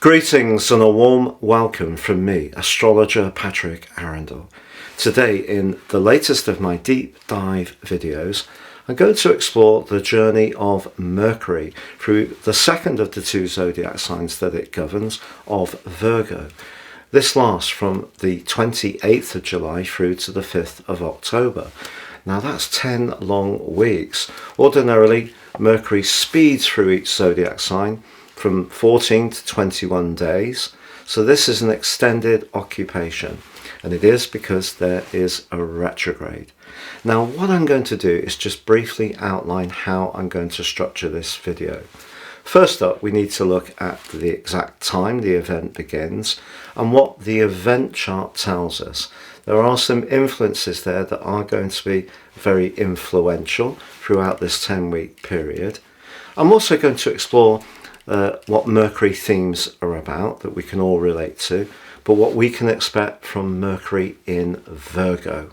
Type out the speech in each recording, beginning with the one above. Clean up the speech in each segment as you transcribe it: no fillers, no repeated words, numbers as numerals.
Greetings and a warm welcome from me, astrologer Patrick Arundell. Today, in the latest of my deep dive videos, I'm going to explore the journey of Mercury through the second of the two zodiac signs that it governs, of Virgo. This lasts from the 28th of July through to the 5th of October. Now that's 10 long weeks. Ordinarily, Mercury speeds through each zodiac sign from 14 to 21 days. So this is an extended occupation, and it is because there is a retrograde. Now what I'm going to do is just briefly outline how I'm going to structure this video. First up, we need to look at the exact time the event begins and what the event chart tells us. There are some influences there that are going to be very influential throughout this 10-week period. I'm also going to explore what Mercury themes are about that we can all relate to, but what we can expect from Mercury in Virgo.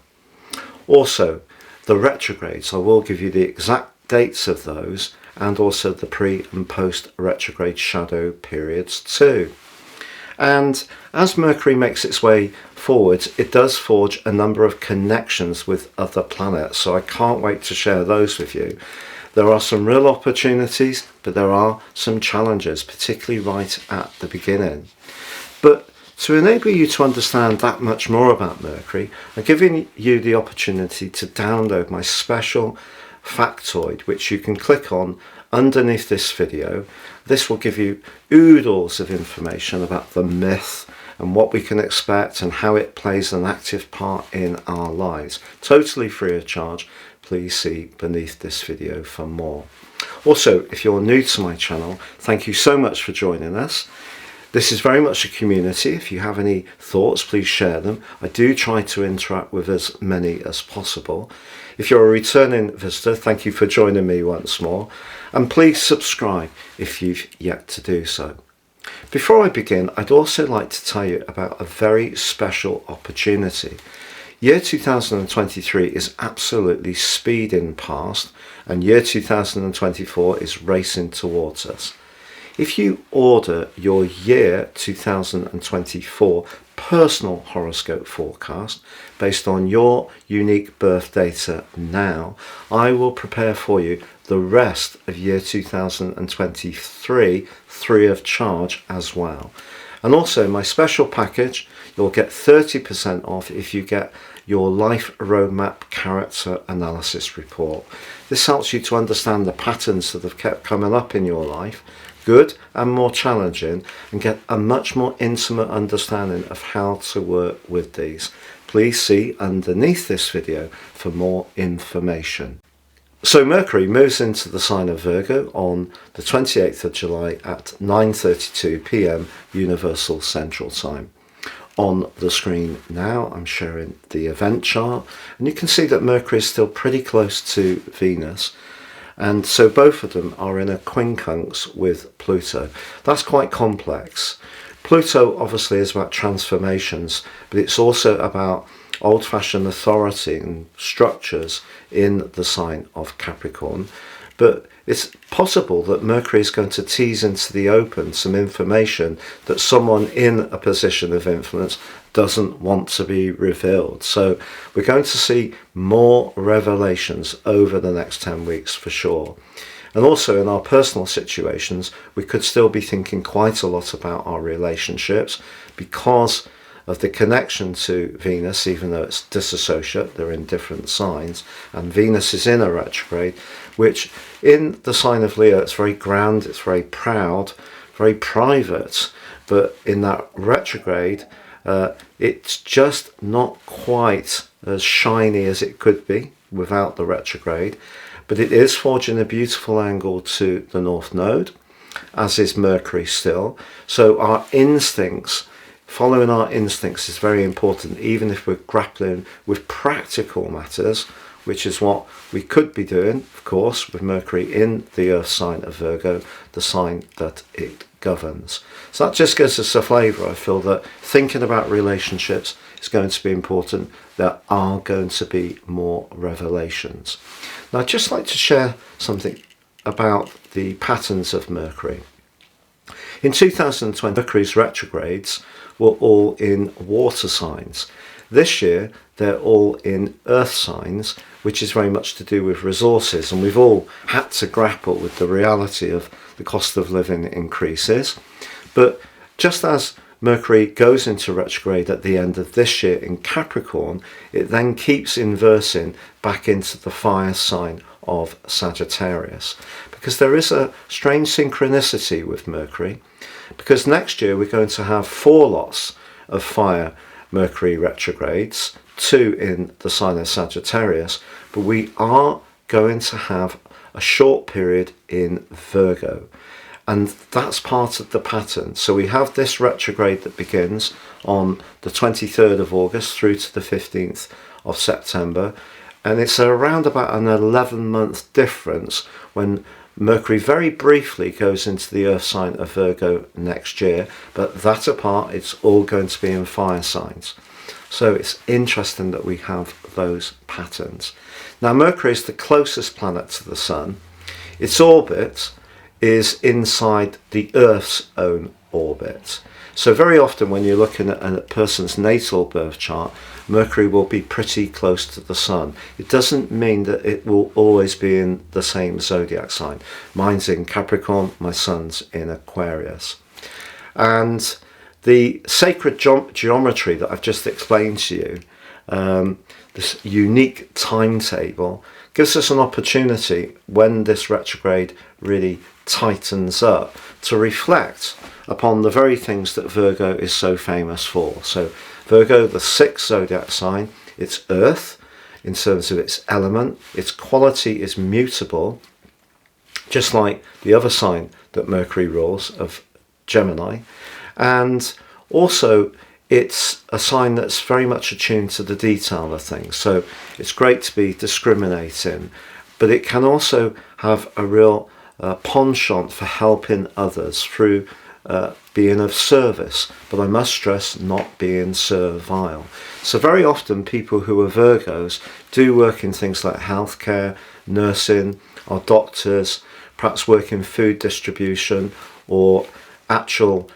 Also, the retrogrades, I will give you the exact dates of those and also the pre and post retrograde shadow periods too. And as Mercury makes its way forwards, it does forge a number of connections with other planets, so I can't wait to share those with you. There are some real opportunities, but there are some challenges, particularly right at the beginning. But to enable you to understand that much more about Mercury, I'm giving you the opportunity to download my special factoid, which you can click on underneath this video. This will give you oodles of information about the myth and what we can expect and how it plays an active part in our lives. Totally free of charge. Please see beneath this video for more. Also, if you're new to my channel, thank you so much for joining us. This is very much a community. If you have any thoughts, please share them. I do try to interact with as many as possible. If you're a returning visitor, thank you for joining me once more. And please subscribe if you've yet to do so. Before I begin, I'd also like to tell you about a very special opportunity. Year 2023 is absolutely speeding past, and year 2024 is racing towards us. If you order your year 2024 personal horoscope forecast based on your unique birth data now, I will prepare for you the rest of year 2023 free of charge as well. And also my special package, you'll get 30% off if you get your Life Roadmap Character Analysis Report. This helps you to understand the patterns that have kept coming up in your life, good and more challenging, and get a much more intimate understanding of how to work with these. Please see underneath this video for more information. So Mercury moves into the sign of Virgo on the 28th of July at 9:32 p.m. Universal Central Time. On the screen now, I'm sharing the event chart, and you can see that Mercury is still pretty close to Venus, and so both of them are in a quincunx with Pluto. That's quite complex. Pluto obviously is about transformations, but it's also about old-fashioned authority and structures in the sign of Capricorn. But it's possible that Mercury is going to tease into the open some information that someone in a position of influence doesn't want to be revealed. So we're going to see more revelations over the next 10 weeks for sure. And also in our personal situations, we could still be thinking quite a lot about our relationships because of the connection to Venus, even though it's disassociate, they're in different signs, and Venus is in a retrograde, which in the sign of Leo, it's very grand, it's very proud, very private, but in that retrograde, it's just not quite as shiny as it could be without the retrograde, but it is forging a beautiful angle to the North Node, as is Mercury still, so our instincts, following our instincts is very important, even if we're grappling with practical matters, which is what we could be doing, of course, with Mercury in the Earth sign of Virgo, the sign that it governs. So that just gives us a flavour. I feel that thinking about relationships is going to be important. There are going to be more revelations. Now, I'd just like to share something about the patterns of Mercury. In 2020, Mercury's retrogrades were all in water signs. This year, they're all in earth signs, which is very much to do with resources. And we've all had to grapple with the reality of the cost of living increases. But just as Mercury goes into retrograde at the end of this year in Capricorn, it then keeps inversing back into the fire sign of Sagittarius, because there is a strange synchronicity with Mercury, because next year we're going to have 4 lots of fire Mercury retrogrades, 2 in the sign of Sagittarius, but we are going to have a short period in Virgo. And that's part of the pattern. So we have this retrograde that begins on the 23rd of August through to the 15th of September. And it's around about an 11-month difference when Mercury very briefly goes into the earth sign of Virgo next year. But that apart, it's all going to be in fire signs. So it's interesting that we have those patterns. Now, Mercury is the closest planet to the Sun. Its orbit is inside the Earth's own orbit. So very often when you're looking at a person's natal birth chart, Mercury will be pretty close to the Sun. It doesn't mean that it will always be in the same zodiac sign. Mine's in Capricorn, my son's in Aquarius. And the sacred geometry that I've just explained to you, this unique timetable, gives us an opportunity when this retrograde really tightens up to reflect upon the very things that Virgo is so famous for. So Virgo, the 6th zodiac sign, it's earth in terms of its element. Its quality is mutable, just like the other sign that Mercury rules of Gemini. And also it's a sign that's very much attuned to the detail of things. So it's great to be discriminating, but it can also have a real penchant for helping others through being of service, but I must stress not being servile. So very often people who are Virgos do work in things like healthcare, nursing, or doctors, perhaps work in food distribution or actual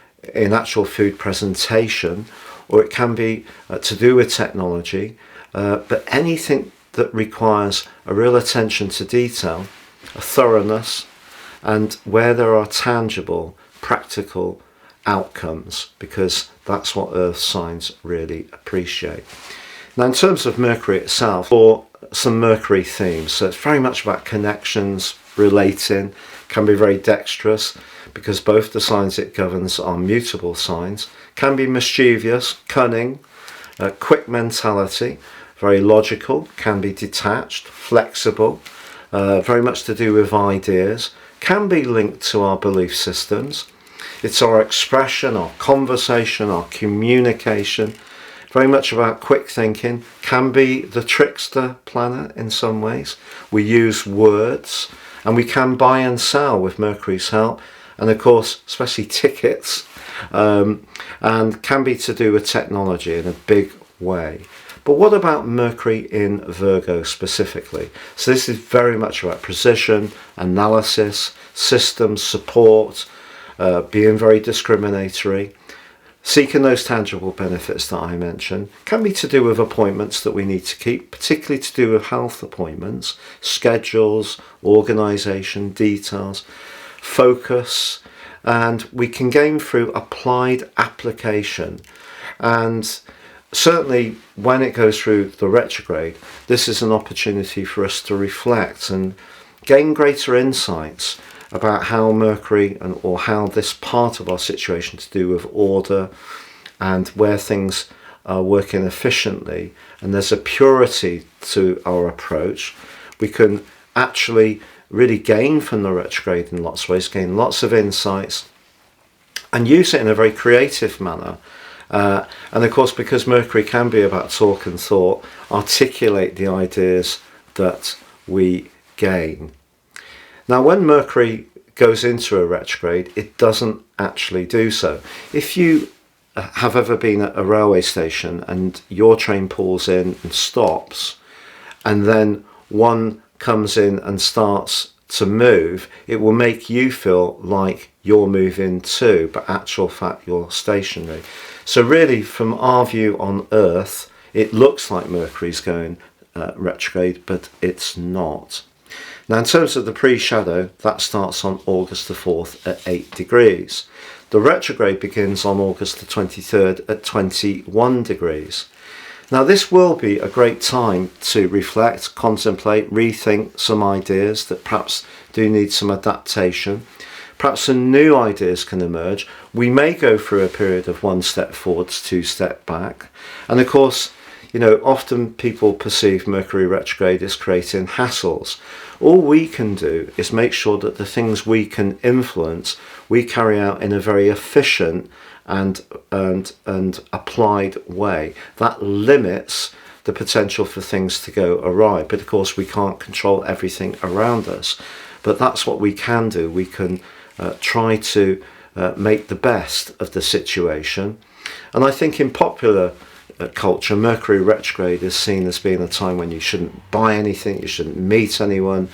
food presentation, or it can be to do with technology, but anything that requires a real attention to detail, a thoroughness, and where there are tangible, practical outcomes, because that's what earth signs really appreciate. Now, in terms of Mercury itself, or some Mercury themes, so it's very much about connections, relating, can be very dexterous, because both the signs it governs are mutable signs, can be mischievous, cunning, quick mentality, very logical, can be detached, flexible, very much to do with ideas, can be linked to our belief systems. It's our expression, our conversation, our communication, very much about quick thinking, can be the trickster planet in some ways. We use words, and we can buy and sell with Mercury's help, and of course, especially tickets, and can be to do with technology in a big way. But what about Mercury in Virgo specifically? So this is very much about precision, analysis, systems, support, being very discriminatory, seeking those tangible benefits that I mentioned. Can be to do with appointments that we need to keep, particularly to do with health appointments, schedules, organisation, details, focus, and we can gain through applied application. And certainly when it goes through the retrograde, this is an opportunity for us to reflect and gain greater insights about how Mercury or how this part of our situation to do with order and where things are working efficiently, and there's a purity to our approach. We can actually really gain from the retrograde in lots of ways, gain lots of insights and use it in a very creative manner. And of course, because Mercury can be about talk and thought, articulate the ideas that we gain. Now, when Mercury goes into a retrograde, it doesn't actually do so. If you have ever been at a railway station and your train pulls in and stops, and then one comes in and starts to move, it will make you feel like you're moving too, but actual fact you're stationary. So really, from our view on Earth, it looks like Mercury's going retrograde, but it's not. Now, in terms of the pre-shadow, that starts on August the 4th at 8 degrees. The retrograde begins on August the 23rd at 21 degrees. Now, this will be a great time to reflect, contemplate, rethink some ideas that perhaps do need some adaptation. Perhaps some new ideas can emerge. We may go through a period of 1 step forwards, 2 step back. And of course, you know, often people perceive Mercury retrograde as creating hassles. All we can do is make sure that the things we can influence, we carry out in a very efficient and applied way. That limits the potential for things to go awry. But of course, we can't control everything around us. But that's what we can do. We can try to make the best of the situation. And I think in popular culture, Mercury retrograde is seen as being a time when you shouldn't buy anything, you shouldn't meet anyone,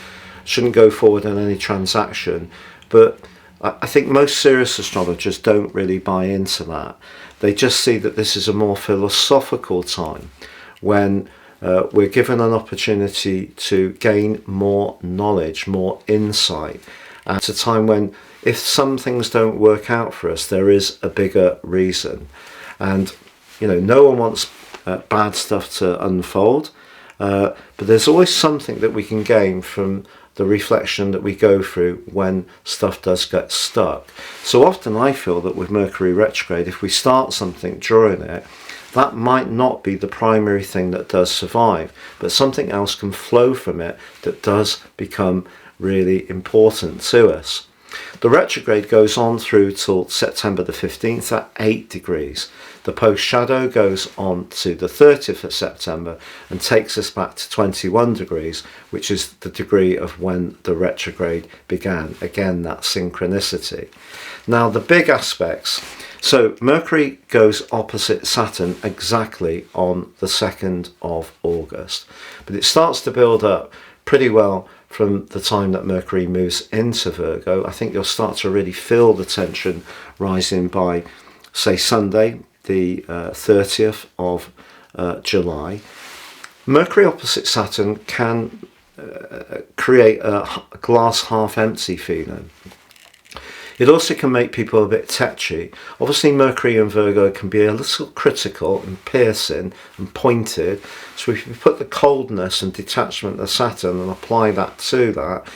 shouldn't go forward on any transaction. But I think most serious astrologers don't really buy into that. They just see that this is a more philosophical time when we're given an opportunity to gain more knowledge, more insight. And it's a time when if some things don't work out for us, there is a bigger reason. And you know, no one wants bad stuff to unfold, but there's always something that we can gain from the reflection that we go through when stuff does get stuck. So often I feel that with Mercury retrograde, if we start something during it, that might not be the primary thing that does survive, but something else can flow from it that does become really important to us. The retrograde goes on through till September the 15th at 8 degrees. The post-shadow goes on to the 30th of September and takes us back to 21 degrees, which is the degree of when the retrograde began. Again, that synchronicity. Now, the big aspects. So Mercury goes opposite Saturn exactly on the 2nd of August. But it starts to build up pretty well from the time that Mercury moves into Virgo. I think you'll start to really feel the tension rising by, say, Sunday, the 30th of July. Mercury opposite Saturn can create a glass half empty feeling. It also can make people a bit tetchy. Obviously, Mercury and Virgo can be a little critical and piercing and pointed. So if you put the coldness and detachment of Saturn and apply that to that,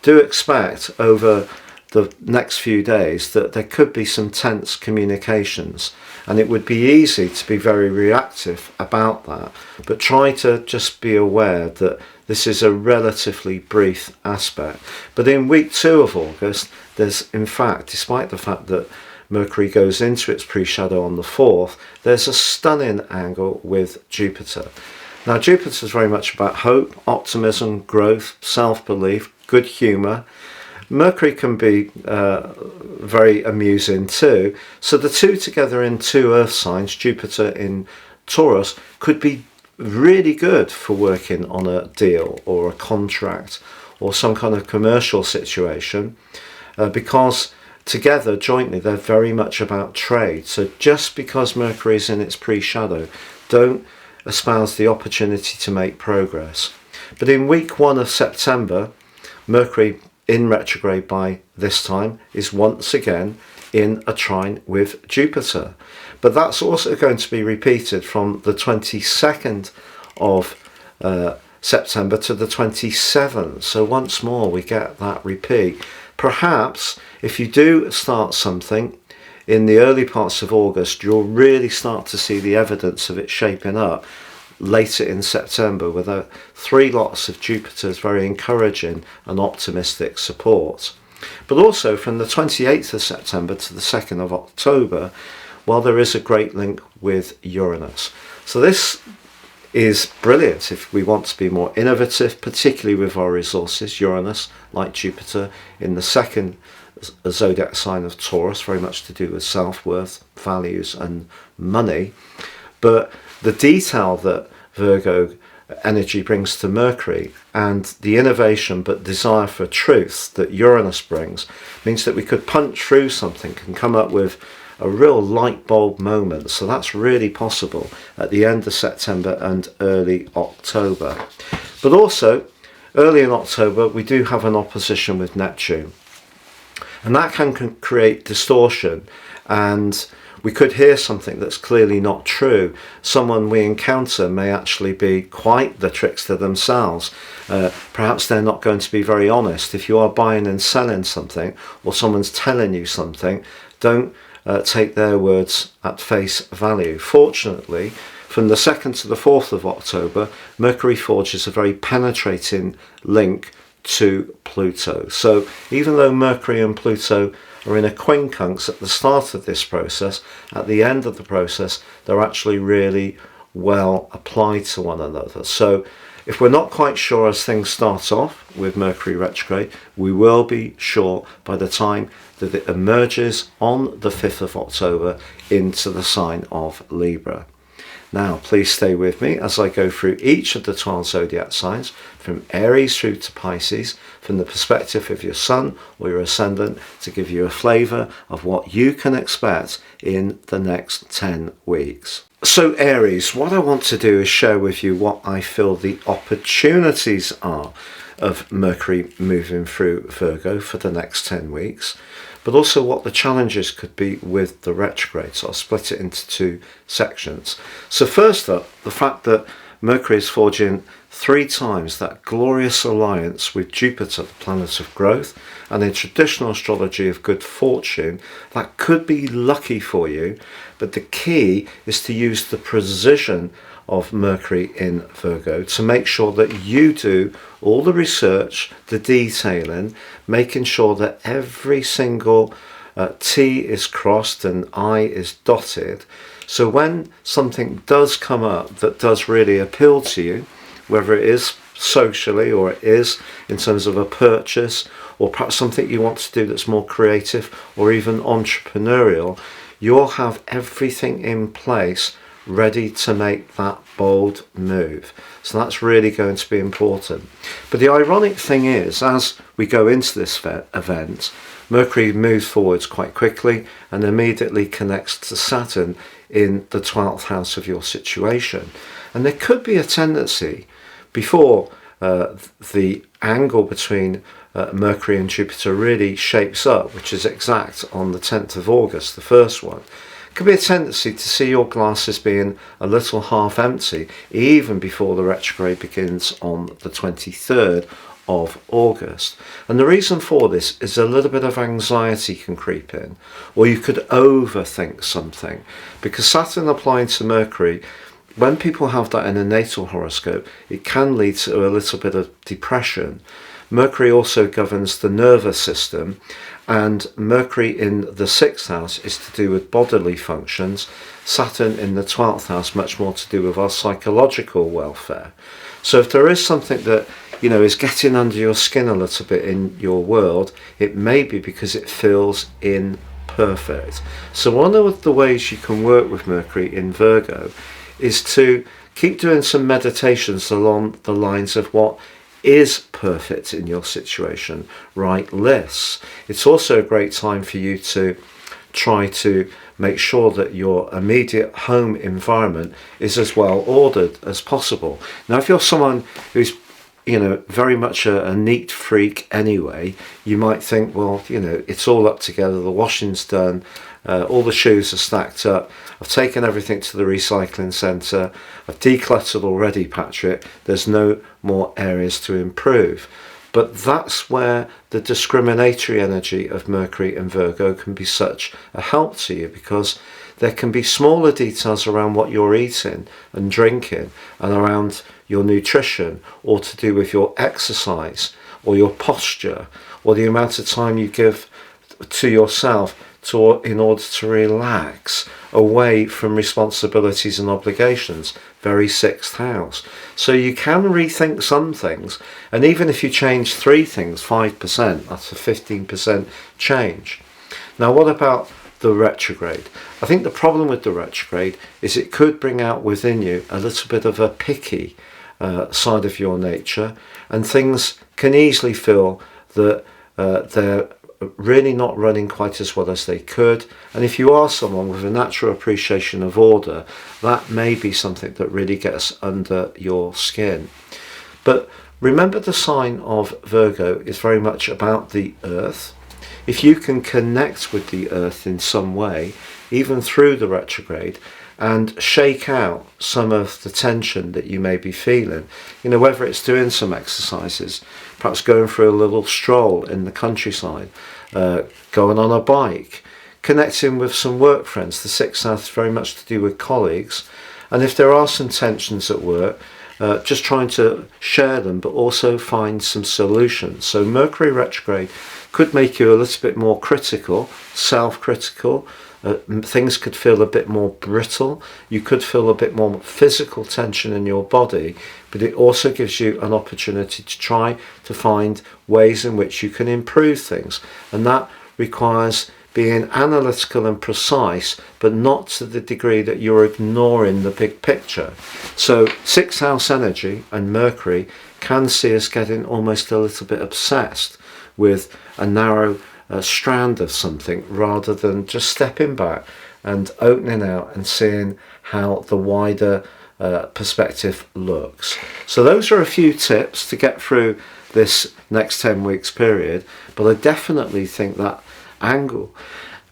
do expect over the next few days that there could be some tense communications. And it would be easy to be very reactive about that. But try to just be aware that this is a relatively brief aspect. But in week 2 of August, there's, in fact, despite the fact that Mercury goes into its pre-shadow on the 4th, there's a stunning angle with Jupiter. Now, Jupiter is very much about hope, optimism, growth, self-belief, good humour. Mercury can be very amusing too. So the two together in 2 earth signs, Jupiter in Taurus, could be really good for working on a deal or a contract or some kind of commercial situation, because together, jointly, they're very much about trade. So just because Mercury is in its pre-shadow, don't espouse the opportunity to make progress. But in week 1 of September, Mercury in retrograde by this time is once again in a trine with Jupiter. But that's also going to be repeated from the 22nd of September to the 27th. So once more we get that repeat. Perhaps if you do start something in the early parts of August, you'll really start to see the evidence of it shaping up later in September with 3 lots of Jupiter's very encouraging and optimistic support. But also from the 28th of September to the 2nd of October, well, there is a great link with Uranus. So this is brilliant if we want to be more innovative, particularly with our resources. Uranus, like Jupiter, in the 2nd zodiac sign of Taurus, very much to do with self-worth, values and money. But the detail that Virgo energy brings to Mercury, and the innovation but desire for truth that Uranus brings, means that we could punch through something and come up with a real light bulb moment. So that's really possible at the end of September and early October. But also, early in October, we do have an opposition with Neptune, and that can create distortion, and we could hear something that's clearly not true. Someone we encounter may actually be quite the trickster themselves. Perhaps they're not going to be very honest. If you are buying and selling something, or someone's telling you something, don't take their words at face value. Fortunately, from the 2nd to the 4th of October, Mercury forges a very penetrating link to Pluto. So even though Mercury and Pluto are in a quincunx at the start of this process, at the end of the process, they're actually really well applied to one another. So if we're not quite sure as things start off with Mercury retrograde, we will be sure by the time that it emerges on the 5th of October into the sign of Libra. Now, please stay with me as I go through each of the 12 zodiac signs, from Aries through to Pisces, from the perspective of your sun or your ascendant, to give you a flavour of what you can expect in the next 10 weeks. So Aries, what I want to do is share with you what I feel the opportunities are of Mercury moving through Virgo for the next 10 weeks, but also what the challenges could be with the retrograde. So I'll split it into two sections. So first up, the fact that Mercury is forging 3 times that glorious alliance with Jupiter, the planet of growth, and in traditional astrology of good fortune, that could be lucky for you, but the key is to use the precision of Mercury in Virgo to make sure that you do all the research, the detailing, making sure that every single T is crossed and I is dotted. So when something does come up that does really appeal to you, whether it is socially or it is in terms of a purchase, or perhaps something you want to do that's more creative or even entrepreneurial, you'll have everything in place ready to make that bold move. So that's really going to be important. But the ironic thing is, as we go into this event, Mercury moves forwards quite quickly and immediately connects to Saturn in the 12th house of your situation. And there could be a tendency, before the angle between Mercury and Jupiter really shapes up, which is exact on the 10th of August, the first one, could be a tendency to see your glass as being a little half empty even before the retrograde begins on the 23rd of August. And the reason for this is a little bit of anxiety can creep in, or you could overthink something, because Saturn applying to Mercury, when people have that in a natal horoscope, it can lead to a little bit of depression. Mercury also governs the nervous system, and Mercury in the 6th house is to do with bodily functions. Saturn in the 12th house, much more to do with our psychological welfare. So if there is something that, you know, is getting under your skin a little bit in your world, it may be because it feels imperfect. So one of the ways you can work with Mercury in Virgo is to keep doing some meditations along the lines of what is perfect in your situation. Write lists. It's also a great time for you to try to make sure that your immediate home environment is as well ordered as possible. Now, if you're someone who's, you know, very much a neat freak anyway, you might think, well, you know, it's all up together, the washing's done, all the shoes are stacked up, I've taken everything to the recycling centre, I've decluttered already, Patrick, there's no more areas to improve. But that's where the discriminatory energy of Mercury and Virgo can be such a help to you, because there can be smaller details around what you're eating and drinking and around your nutrition, or to do with your exercise or your posture or the amount of time you give to yourself in order to relax away from responsibilities and obligations. Very 6th house. So you can rethink some things, and even if you change 3 things, 5%, that's a 15% change. Now, what about the retrograde? I think the problem with the retrograde is it could bring out within you a little bit of a picky side of your nature, and things can easily feel that they're really not running quite as well as they could. And if you are someone with a natural appreciation of order, that may be something that really gets under your skin. But remember, the sign of Virgo is very much about the earth. If you can connect with the earth in some way, even through the retrograde, and shake out some of the tension that you may be feeling, whether it's doing some exercises, perhaps going for a little stroll in the countryside, going on a bike, connecting with some work friends. The sixth house is very much to do with colleagues, and if there are some tensions at work, just trying to share them, but also find some solutions. So Mercury retrograde could make you a little bit more critical, self-critical. Things could feel a bit more brittle. You could feel a bit more physical tension in your body, but it also gives you an opportunity to try to find ways in which you can improve things. And that requires being analytical and precise, but not to the degree that you're ignoring the big picture. So sixth house energy and Mercury can see us getting almost a little bit obsessed with a narrow strand of something, rather than just stepping back and opening out and seeing how the wider perspective looks. So those are a few tips to get through this next 10 weeks period, but I definitely think that angle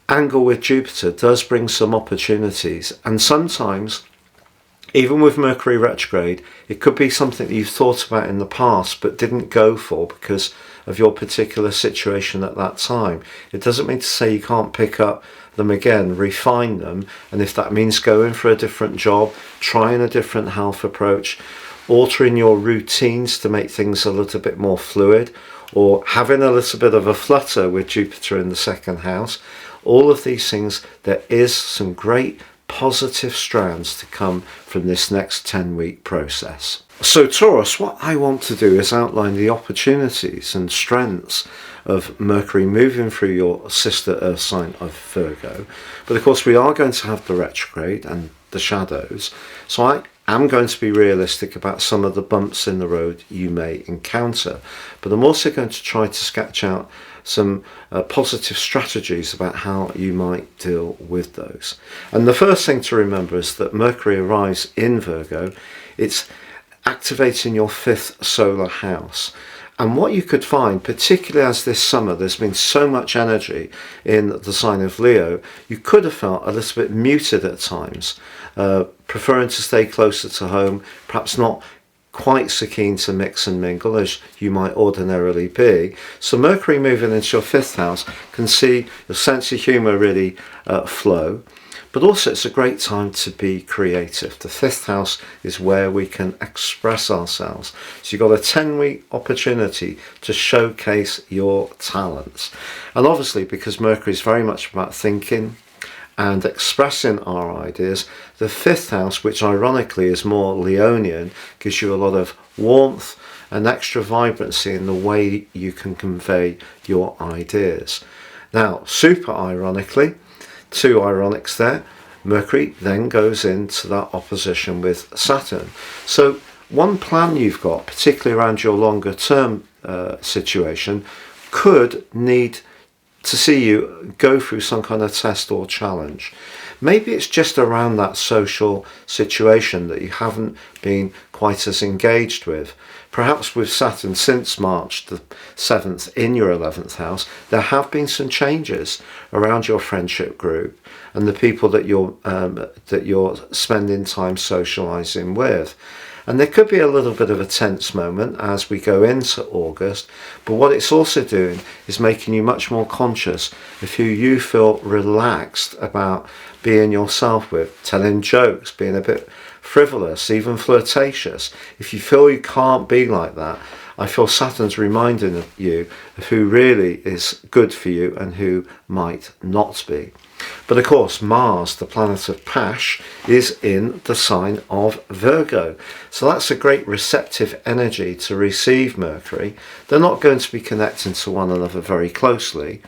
with Jupiter does bring some opportunities, and sometimes even with Mercury retrograde, it could be something that you've thought about in the past but didn't go for because of your particular situation at that time. It doesn't mean to say you can't pick up them again, refine them, and if that means going for a different job, trying a different health approach, altering your routines to make things a little bit more fluid, or having a little bit of a flutter with Jupiter in the second house, all of these things, there is some great positive strands to come from this next 10-week process. So Taurus, what I want to do is outline the opportunities and strengths of Mercury moving through your sister Earth sign of Virgo. But of course we are going to have the retrograde and the shadows, so I am going to be realistic about some of the bumps in the road you may encounter, but I'm also going to try to sketch out some positive strategies about how you might deal with those. And the first thing to remember is that Mercury arrives in Virgo, it's activating your fifth solar house. And what you could find, particularly as this summer there's been so much energy in the sign of Leo, you could have felt a little bit muted at times, preferring to stay closer to home, perhaps not quite so keen to mix and mingle as you might ordinarily be. So Mercury moving into your fifth house can see your sense of humour really flow. But also it's a great time to be creative. The fifth house is where we can express ourselves. So you've got a 10-week opportunity to showcase your talents. And obviously, because Mercury is very much about thinking and expressing our ideas, the fifth house, which ironically is more Leonian, gives you a lot of warmth and extra vibrancy in the way you can convey your ideas. Now, super ironically, two ironics there, Mercury then goes into that opposition with Saturn. So one plan you've got, particularly around your longer term situation, could need to see you go through some kind of test or challenge. Maybe it's just around that social situation that you haven't been quite as engaged with. Perhaps with Saturn since March the 7th in your 11th house, there have been some changes around your friendship group and the people that you're spending time socializing with. And there could be a little bit of a tense moment as we go into August, but what it's also doing is making you much more conscious of who you feel relaxed about being yourself with, telling jokes, being a bit frivolous, even flirtatious. If you feel you can't be like that, I feel Saturn's reminding you of who really is good for you and who might not be. But of course, Mars, the planet of Pash, is in the sign of Virgo. So that's a great receptive energy to receive Mercury. They're not going to be connecting to one another very closely,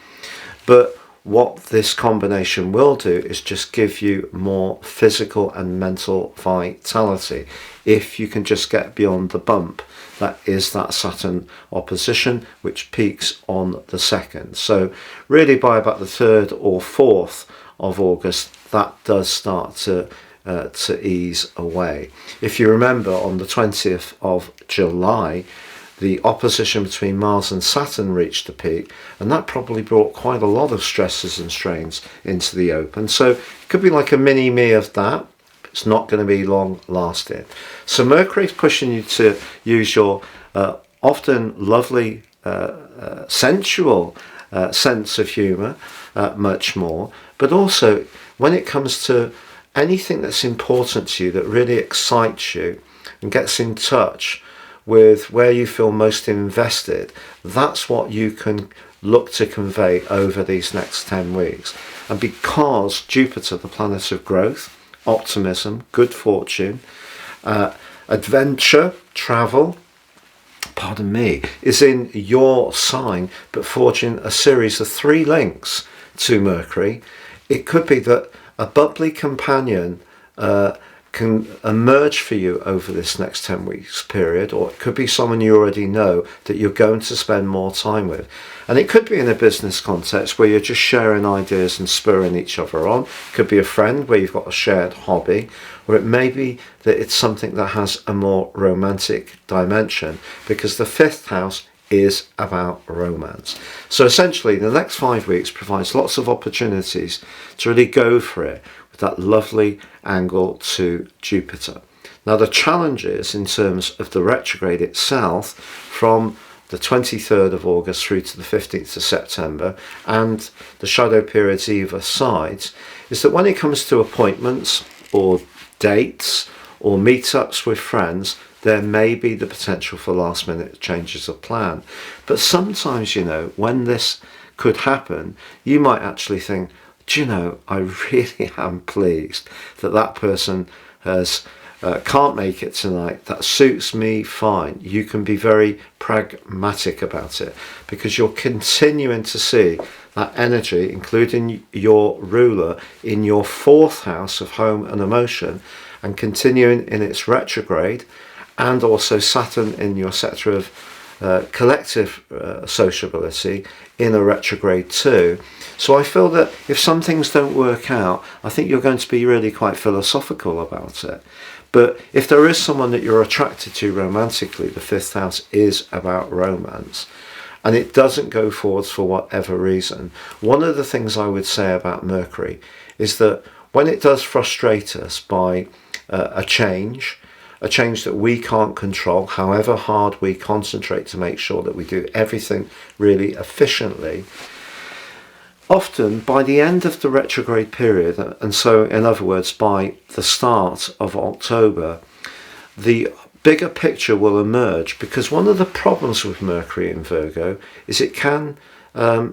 but what this combination will do is just give you more physical and mental vitality if you can just get beyond the bump that is that Saturn opposition, which peaks on the 2nd. So really by about the 3rd or 4th of August, that does start to ease away. If you remember, on the 20th of July, the opposition between Mars and Saturn reached the peak, and that probably brought quite a lot of stresses and strains into the open. So it could be like a mini-me of that. It's not going to be long lasting. So Mercury is pushing you to use your often lovely, sensual sense of humour much more, but also when it comes to anything that's important to you, that really excites you and gets in touch with where you feel most invested, that's what you can look to convey over these next 10 weeks. And because Jupiter, the planet of growth, optimism, good fortune, adventure, travel, is in your sign, but forging a series of 3 links to Mercury, it could be that a bubbly companion can emerge for you over this next 10 weeks period, or it could be someone you already know that you're going to spend more time with. And it could be in a business context where you're just sharing ideas and spurring each other on. It could be a friend where you've got a shared hobby, or it may be that it's something that has a more romantic dimension, because the 5th house is about romance. So essentially the next 5 weeks provides lots of opportunities to really go for it with that lovely angle to Jupiter. Now the challenge is, in terms of the retrograde itself, from the 23rd of August through to the 15th of September, and the shadow periods either side, is that when it comes to appointments or dates or meetups with friends, there may be the potential for last minute changes of plan. But sometimes, you know, when this could happen, you might actually think, do you know, I really am pleased that that person has can't make it tonight. That suits me fine. You can be very pragmatic about it, because you're continuing to see that energy, including your ruler, in your 4th house of home and emotion, and continuing in its retrograde, and also Saturn in your sector of collective sociability in a retrograde too. So I feel that if some things don't work out, I think you're going to be really quite philosophical about it. But if there is someone that you're attracted to romantically, the 5th house is about romance, and it doesn't go forwards for whatever reason. One of the things I would say about Mercury is that when it does frustrate us by a change that we can't control, however hard we concentrate to make sure that we do everything really efficiently, often by the end of the retrograde period, and so in other words by the start of October, the bigger picture will emerge. Because one of the problems with Mercury in Virgo is it can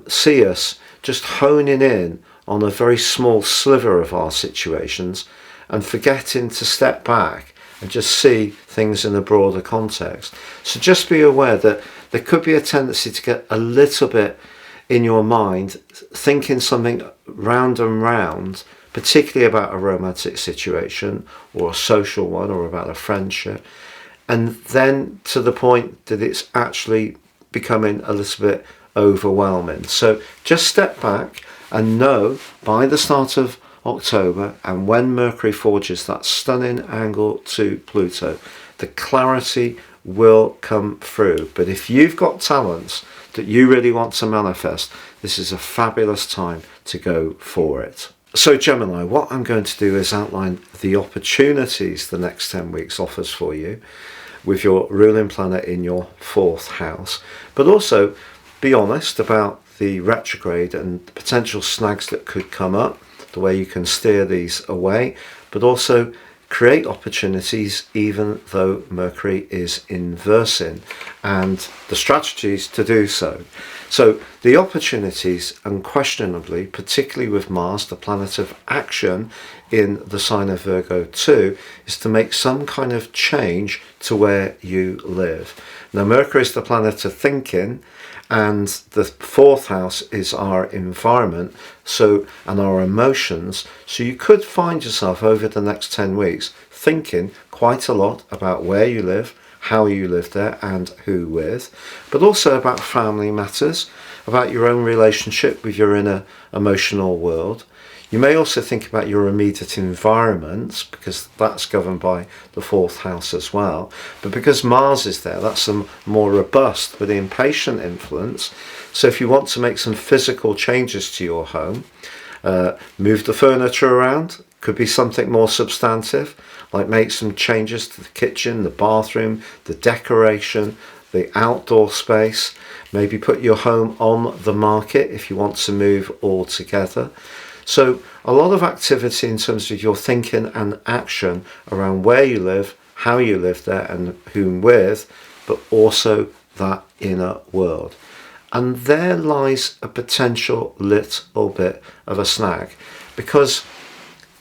see us just honing in on a very small sliver of our situations and forgetting to step back and just see things in a broader context. So just be aware that there could be a tendency to get a little bit in your mind thinking something round and round, particularly about a romantic situation or a social one or about a friendship, and then to the point that it's actually becoming a little bit overwhelming. So just step back and know by the start of October, and when Mercury forges that stunning angle to Pluto, the clarity will come through. But if you've got talents that you really want to manifest, this is a fabulous time to go for it. So Gemini, what I'm going to do is outline the opportunities the next 10 weeks offers for you with your ruling planet in your 4th house, but also be honest about the retrograde and the potential snags that could come up, the way you can steer these away, but also create opportunities even though Mercury is inversing, and the strategies to do so. So The opportunities, unquestionably, particularly with Mars, the planet of action in the sign of Virgo too, is to make some kind of change to where you live. Now, Mercury is the planet of thinking, and the fourth house is our environment, and our emotions. So you could find yourself over the next 10 weeks thinking quite a lot about where you live, how you live there, and who with, but also about family matters, about your own relationship with your inner emotional world. You may also think about your immediate environment, because that's governed by the fourth house as well. But because Mars is there, that's a more robust but impatient influence. So if you want to make some physical changes to your home, move the furniture around, could be something more substantive, like make some changes to the kitchen, the bathroom, the decoration, the outdoor space. Maybe put your home on the market if you want to move altogether. So a lot of activity in terms of your thinking and action around where you live, how you live there, and whom with, but also that inner world. And there lies a potential little bit of a snag, because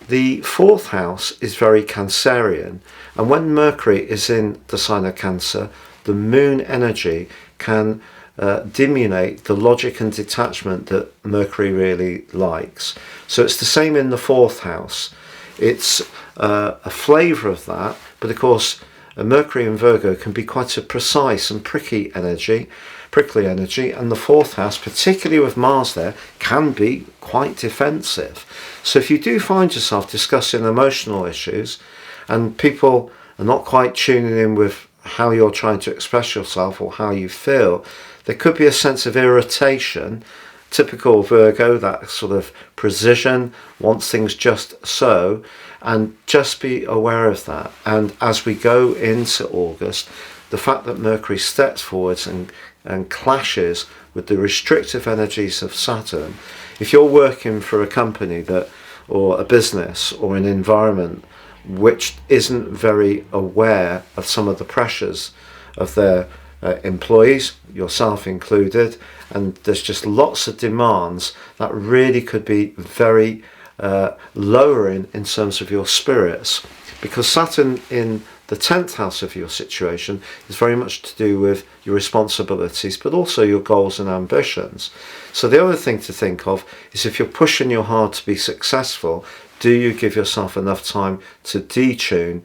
the fourth house is very Cancerian, and when Mercury is in the sign of Cancer, the moon energy can diminuate the logic and detachment that Mercury really likes. So it's the same in the fourth house. It's a flavour of that, but of course Mercury in Virgo can be quite a precise and prickly energy, and the fourth house, particularly with Mars there, can be quite defensive. So if you do find yourself discussing emotional issues and people are not quite tuning in with how you're trying to express yourself or how you feel, there could be a sense of irritation, typical Virgo, that sort of precision, wants things just so, and just be aware of that. And as we go into August, the fact that Mercury steps forwards and clashes with the restrictive energies of Saturn, if you're working for a company or a business or an environment which isn't very aware of some of the pressures of their employees, yourself included, and there's just lots of demands, that really could be very lowering in terms of your spirits, because Saturn in the 10th house of your situation is very much to do with your responsibilities, but also your goals and ambitions. So the other thing to think of is, if you're pushing your hard to be successful, do you give yourself enough time to detune,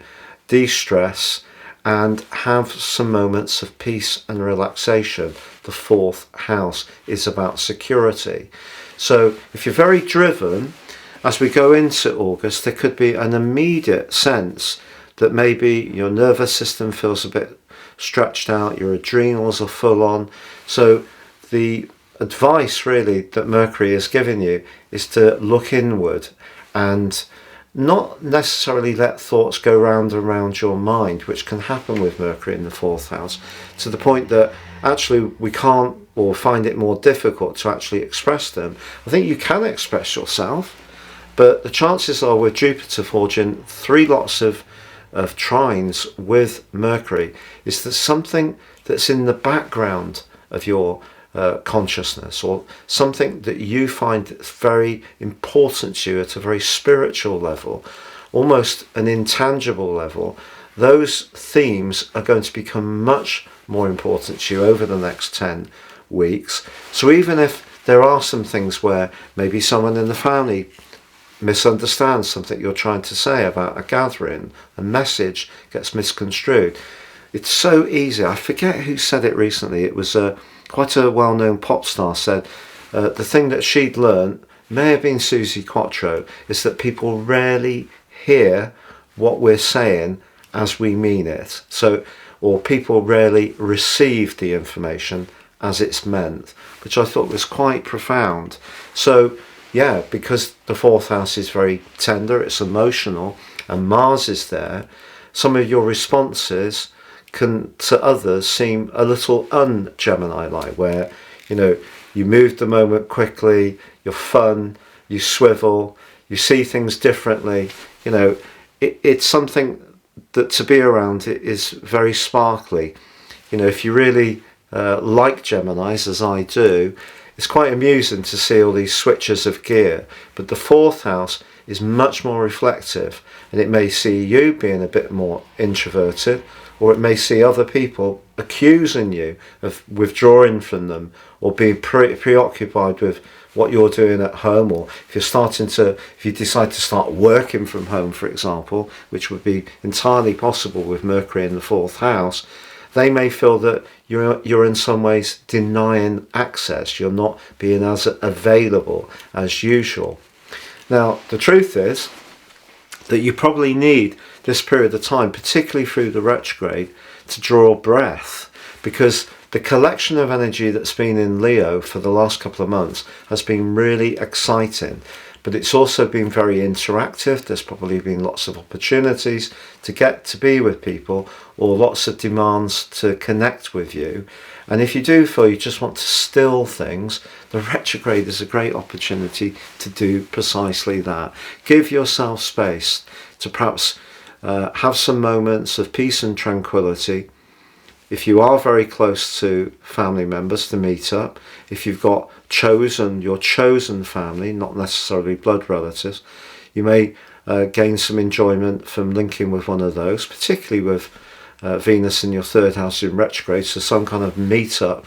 de-stress, and have some moments of peace and relaxation? The fourth house is about security. So if you're very driven, as we go into August, there could be an immediate sense that maybe your nervous system feels a bit stretched out, your adrenals are full on. So the advice really that Mercury is giving you is to look inward and not necessarily let thoughts go round and round your mind, which can happen with Mercury in the fourth house, to the point that actually we can't, or find it more difficult to actually express them. I think you can express yourself, but the chances are, with Jupiter forging 3 lots of trines with Mercury, is that something that's in the background of your consciousness, or something that you find very important to you at a very spiritual level, almost an intangible level, those themes are going to become much more important to you over the next 10 weeks. So even if there are some things where maybe someone in the family misunderstands something you're trying to say about a gathering, a message gets misconstrued, it's so easy. I forget who said it recently. It was quite a well-known pop star said the thing that she'd learned, may have been Susie Quattro, is that people rarely hear what we're saying as we mean it. So, or people rarely receive the information as it's meant, which I thought was quite profound. So yeah, because the fourth house is very tender, it's emotional, and Mars is there, some of your responses can to others seem a little un-Gemini-like, where you move the moment quickly, you're fun, you swivel, you see things differently. It's something that to be around it is very sparkly. If you really like Geminis, as I do, it's quite amusing to see all these switches of gear, but the fourth house is much more reflective, and it may see you being a bit more introverted, or it may see other people accusing you of withdrawing from them or being preoccupied with what you're doing at home, or if you decide to start working from home, for example, which would be entirely possible with Mercury in the fourth house, they may feel that you're in some ways denying access. You're not being as available as usual. Now, the truth is that you probably need this period of time, particularly through the retrograde, to draw breath, because the collection of energy that's been in Leo for the last couple of months has been really exciting, but it's also been very interactive. There's probably been lots of opportunities to get to be with people, or lots of demands to connect with you. And if you do feel you just want to still things, the retrograde is a great opportunity to do precisely that. Give yourself space to perhaps have some moments of peace and tranquility. If you are very close to family members, to meet up. If you've got your chosen family, not necessarily blood relatives, you may gain some enjoyment from linking with one of those, particularly with Venus in your third house in retrograde. So some kind of meet-up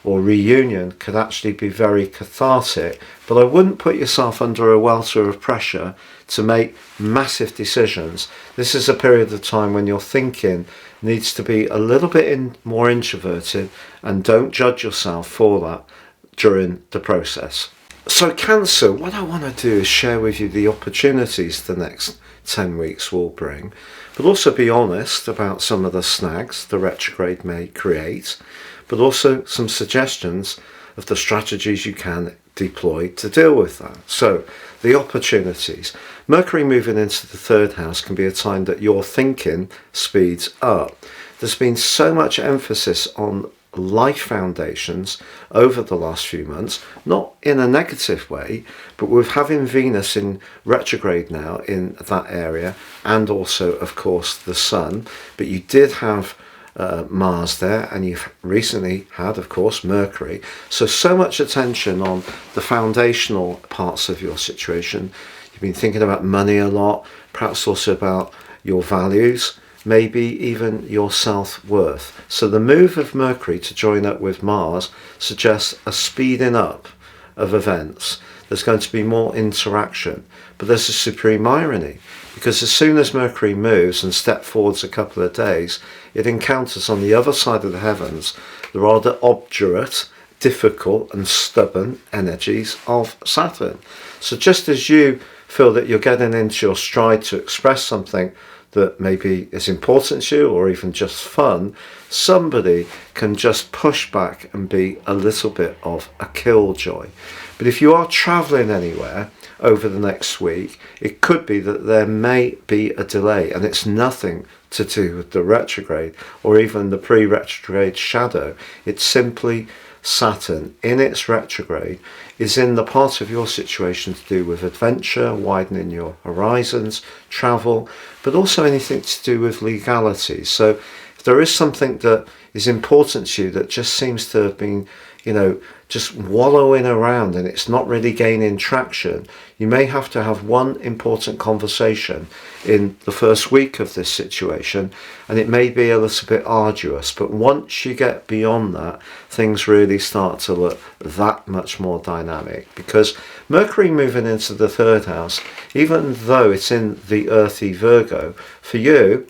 or reunion could actually be very cathartic. But I wouldn't put yourself under a welter of pressure to make massive decisions. This is a period of time when your thinking needs to be a little bit more introverted, and don't judge yourself for that during the process. So Cancer, what I want to do is share with you the opportunities the next 10 weeks will bring, but also be honest about some of the snags the retrograde may create, but also some suggestions of the strategies you can deploy to deal with that. So the opportunities. Mercury moving into the third house can be a time that your thinking speeds up. There's been so much emphasis on life foundations over the last few months, not in a negative way, but with having Venus in retrograde now in that area, and also of course the Sun, but you did have Mars there, and you've recently had, of course, Mercury. So much attention on the foundational parts of your situation. You've been thinking about money a lot, perhaps also about your values, maybe even your self-worth. So the move of Mercury to join up with Mars suggests a speeding up of events. There's going to be more interaction, but there's a supreme irony, because as soon as Mercury moves and steps forwards a couple of days, it encounters on the other side of the heavens the rather obdurate, difficult and stubborn energies of Saturn. So just as you feel that you're getting into your stride to express something that maybe is important to you, or even just fun, somebody can just push back and be a little bit of a killjoy. But if you are travelling anywhere over the next week, it could be that there may be a delay, and it's nothing to do with the retrograde or even the pre-retrograde shadow. It's simply Saturn in its retrograde is in the part of your situation to do with adventure, widening your horizons, travel, but also anything to do with legality. So if there is something that is important to you that just seems to have been, just wallowing around and it's not really gaining traction, you may have to have one important conversation in the first week of this situation, and it may be a little bit arduous, but once you get beyond that, things really start to look that much more dynamic, because Mercury moving into the third house, even though it's in the earthy Virgo, for you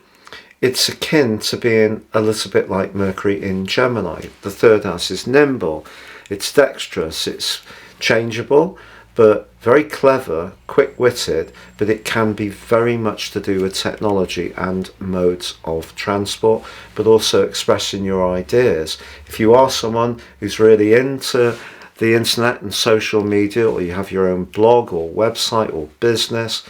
it's akin to being a little bit like Mercury in Gemini. The third house is nimble, it's dexterous, it's changeable, but very clever, quick-witted, but it can be very much to do with technology and modes of transport, but also expressing your ideas. If you are someone who's really into the internet and social media, or you have your own blog or website or business,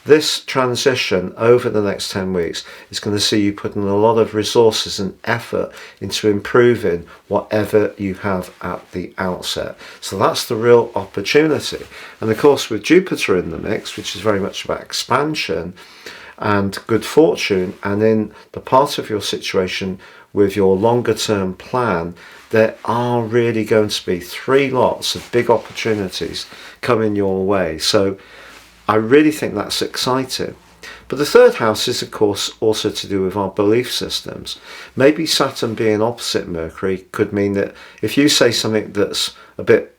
this transition over the next 10 weeks is going to see you putting a lot of resources and effort into improving whatever you have at the outset. So that's the real opportunity. And of course, with Jupiter in the mix, which is very much about expansion, and good fortune, and in the part of your situation with your longer term plan, there are really going to be 3 lots of big opportunities coming your way. So I really think that's exciting. But the 3rd house is, of course, also to do with our belief systems. Maybe Saturn being opposite Mercury could mean that if you say something that's a bit,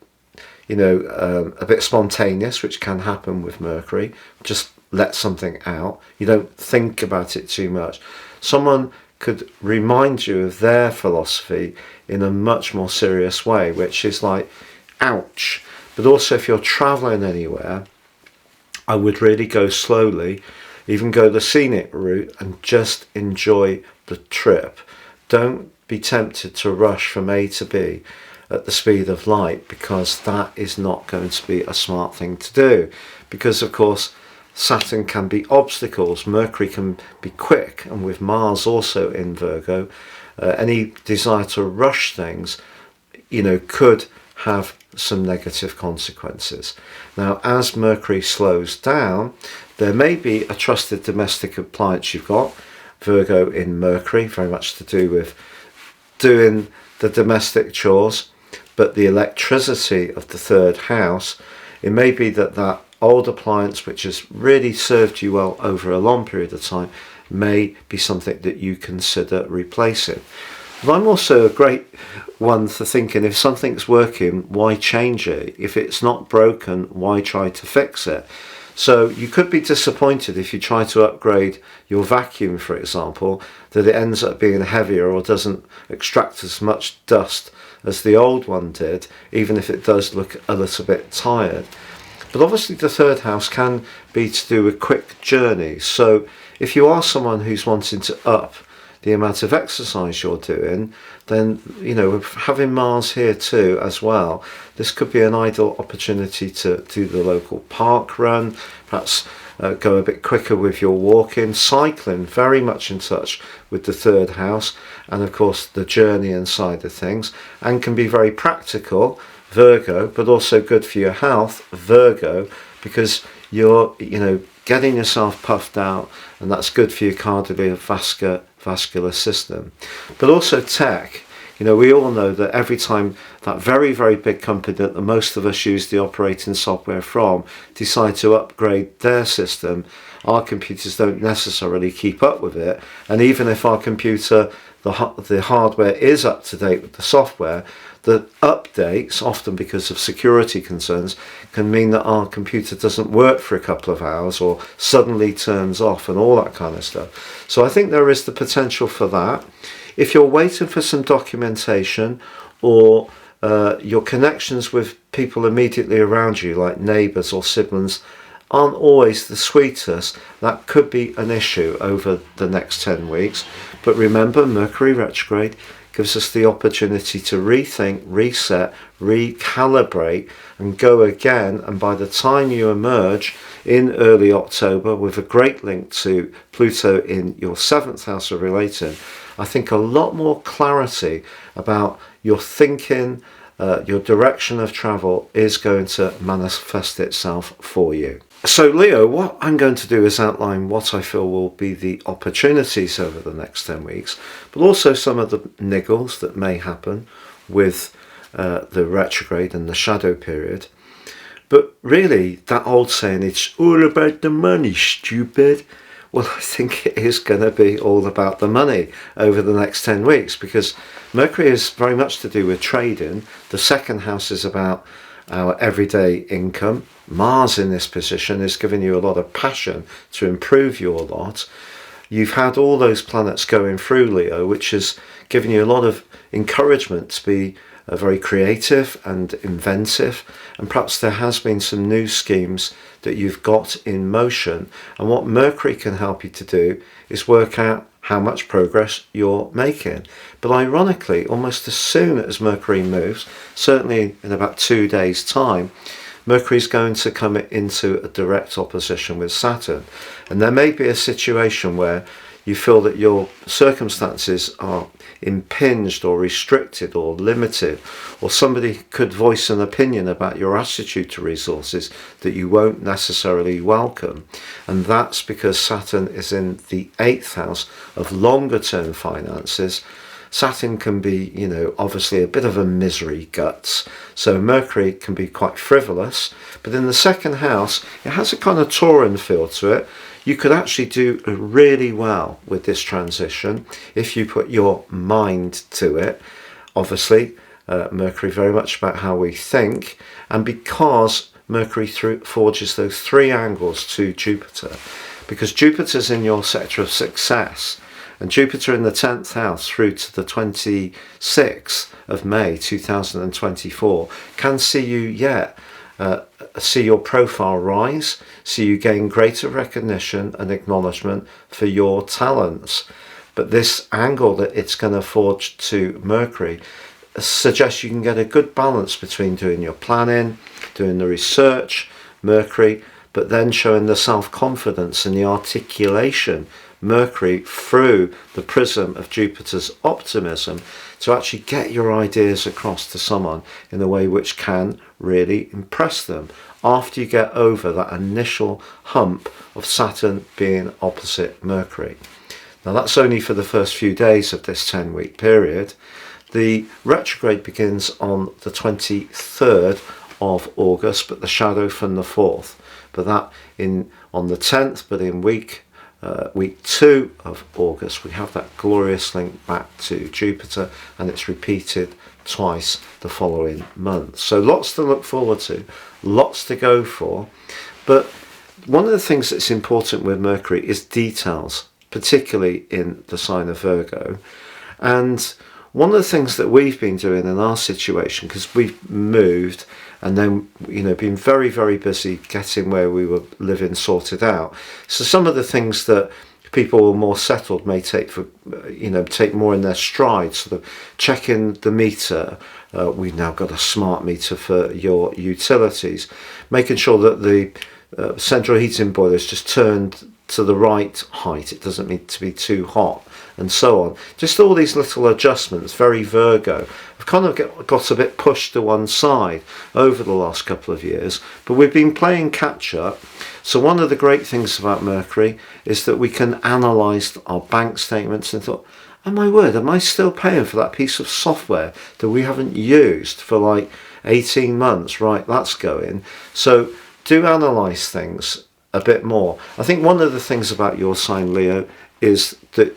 a bit spontaneous, which can happen with Mercury, just let something out, you don't think about it too much, someone could remind you of their philosophy in a much more serious way, which is like, ouch. But also, if you're traveling anywhere, I would really go slowly, even go the scenic route, and just enjoy the trip. Don't be tempted to rush from A to B at the speed of light, because that is not going to be a smart thing to do. Because, of course, Saturn can be obstacles, Mercury can be quick, and with Mars also in Virgo, any desire to rush things, could have some negative consequences. Now, as Mercury slows down, there may be a trusted domestic appliance you've got, Virgo in Mercury, very much to do with doing the domestic chores, but the electricity of the 3rd house, it may be that old appliance which has really served you well over a long period of time may be something that you consider replacing. But I'm also a great one for thinking, if something's working, why change it? If it's not broken, why try to fix it? So you could be disappointed if you try to upgrade your vacuum, for example, that it ends up being heavier or doesn't extract as much dust as the old one did, even if it does look a little bit tired. But obviously the 3rd house can be to do with quick journeys. So if you are someone who's wanting to up the amount of exercise you're doing, then, having Mars here too as well, this could be an ideal opportunity to do the local park run, perhaps go a bit quicker with your walking, cycling, very much in touch with the 3rd house, and of course the journey side of things, and can be very practical, Virgo, but also good for your health, Virgo, because you're, getting yourself puffed out, and that's good for your cardiovascular system. But also tech. We all know that every time that very, very big company that the most of us use the operating software from decide to upgrade their system, our computers don't necessarily keep up with it. And even if our computer, the hardware is up to date with the software, the updates, often because of security concerns, can mean that our computer doesn't work for a couple of hours or suddenly turns off and all that kind of stuff. So I think there is the potential for that. If you're waiting for some documentation, or your connections with people immediately around you, like neighbours or siblings, aren't always the sweetest, that could be an issue over the next 10 weeks. But remember, Mercury retrograde gives us the opportunity to rethink, reset, recalibrate, and go again. And by the time you emerge in early October with a great link to Pluto in your 7th house of relating, I think a lot more clarity about your thinking, your direction of travel is going to manifest itself for you. So Leo, what I'm going to do is outline what I feel will be the opportunities over the next 10 weeks, but also some of the niggles that may happen with the retrograde and the shadow period. But really, that old saying, it's all about the money, stupid. Well, I think it is going to be all about the money over the next 10 weeks, because Mercury is very much to do with trading. The 2nd house is about our everyday income. Mars in this position is giving you a lot of passion to improve your lot. You've had all those planets going through Leo, which has given you a lot of encouragement to be very creative and inventive, and perhaps there has been some new schemes that you've got in motion. And what Mercury can help you to do is work out how much progress you're making. But ironically, almost as soon as Mercury moves, certainly in about 2 days' time, Mercury is going to come into a direct opposition with Saturn. And there may be a situation where you feel that your circumstances are impinged or restricted or limited, or somebody could voice an opinion about your attitude to resources that you won't necessarily welcome. And that's because Saturn is in the 8th house of longer term finances. Saturn can be, obviously a bit of a misery guts. So Mercury can be quite frivolous, but in the 2nd house, it has a kind of Tauran feel to it. You could actually do really well with this transition if you put your mind to it. Obviously, Mercury very much about how we think, and because Mercury forges those 3 angles to Jupiter, because Jupiter's in your sector of success, and Jupiter in the 10th house through to the 26th of May 2024 can see you see your profile rise, see you gain greater recognition and acknowledgement for your talents. But this angle that it's going to forge to Mercury suggests you can get a good balance between doing your planning, doing the research, Mercury, but then showing the self-confidence and the articulation, Mercury, through the prism of Jupiter's optimism, to actually get your ideas across to someone in a way which can really impress them after you get over that initial hump of Saturn being opposite Mercury. Now that's only for the first few days of this 10-week period. The retrograde begins on the 23rd of August, but the shadow from the 4th. But that on the 10th, but in week 2 of August, we have that glorious link back to Jupiter, and it's repeated twice the following month. So lots to look forward to, lots to go for. But one of the things that's important with Mercury is details, particularly in the sign of Virgo. And one of the things that we've been doing in our situation, because we've moved and then been very, very busy getting where we were living sorted out. So some of the things that people who are more settled may take more in their stride, sort of checking the meter. We've now got a smart meter for your utilities, making sure that the central heating boiler is just turned to the right height. It doesn't need to be too hot, and so on. Just all these little adjustments, very Virgo. I've kind of got a bit pushed to one side over the last couple of years, but we've been playing catch up. So one of the great things about Mercury is that we can analyse our bank statements and thought, oh my word, am I still paying for that piece of software that we haven't used for like 18 months? Right, that's going. So do analyse things a bit more. I think one of the things about your sign, Leo, is that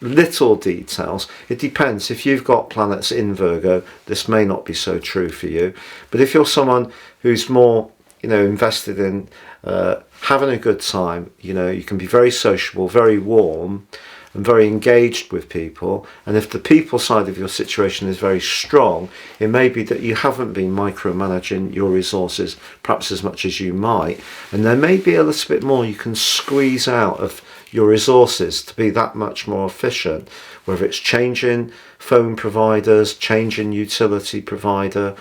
little details. It depends. If you've got planets in Virgo, this may not be so true for you. But if you're someone who's more, invested in having a good time, you can be very sociable, very warm, and very engaged with people. And if the people side of your situation is very strong, it may be that you haven't been micromanaging your resources perhaps as much as you might, and there may be a little bit more you can squeeze out of your resources to be that much more efficient, whether it's changing phone providers, changing utility provider,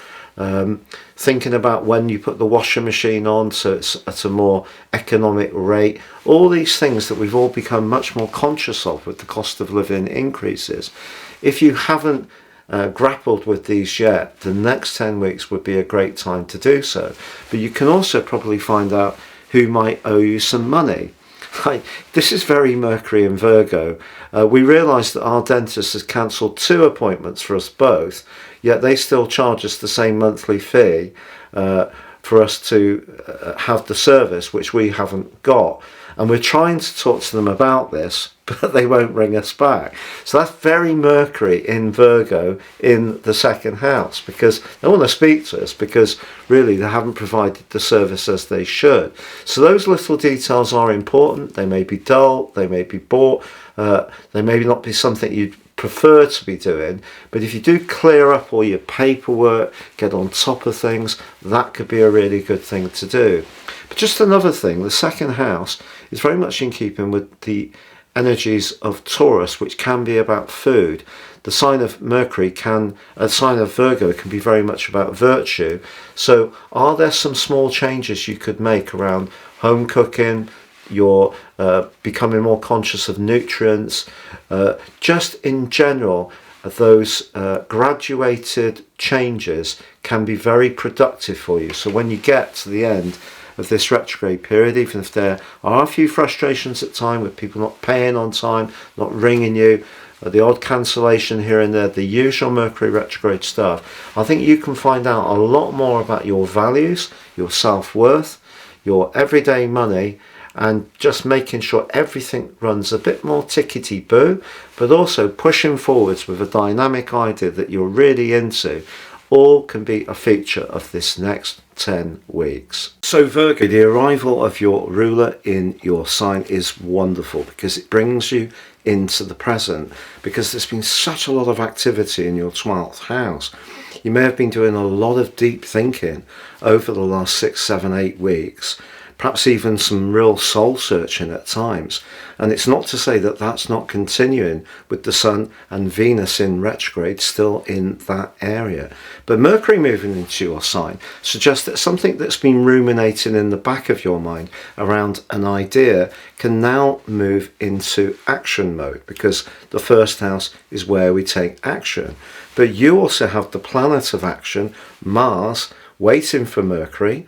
thinking about when you put the washing machine on so it's at a more economic rate. All these things that we've all become much more conscious of with the cost of living increases. If you haven't grappled with these yet, the next 10 weeks would be a great time to do so. But you can also probably find out who might owe you some money. This is very Mercury and Virgo. We realise that our dentist has cancelled 2 appointments for us both, yet they still charge us the same monthly fee for us to have the service, which we haven't got. And we're trying to talk to them about this, but they won't ring us back. So that's very Mercury in Virgo in the 2nd house, because they want to speak to us because really they haven't provided the service as they should. So those little details are important. They may be dull, they may be bought, they may not be something you'd prefer to be doing, but if you do clear up all your paperwork, get on top of things, that could be a really good thing to do. But just another thing, the 2nd house is very much in keeping with the energies of Taurus, which can be about food. The sign of Mercury a sign of Virgo can be very much about virtue. So are there some small changes you could make around home cooking, your becoming more conscious of nutrients, just in general. Those graduated changes can be very productive for you. So when you get to the end of this retrograde period, even if there are a few frustrations at time with people not paying on time, not ringing you, the odd cancellation here and there, the usual Mercury retrograde stuff, I think you can find out a lot more about your values, your self-worth, your everyday money, and just making sure everything runs a bit more tickety-boo, but also pushing forwards with a dynamic idea that you're really into, all can be a feature of this next 10 weeks. So Virgo, the arrival of your ruler in your sign is wonderful because it brings you into the present, because there's been such a lot of activity in your 12th house. You may have been doing a lot of deep thinking over the last 6, 7, 8 weeks, perhaps even some real soul searching at times. And it's not to say that that's not continuing with the Sun and Venus in retrograde still in that area. But Mercury moving into your sign suggests that something that's been ruminating in the back of your mind around an idea can now move into action mode, because the first house is where we take action. But you also have the planet of action, Mars, waiting for Mercury,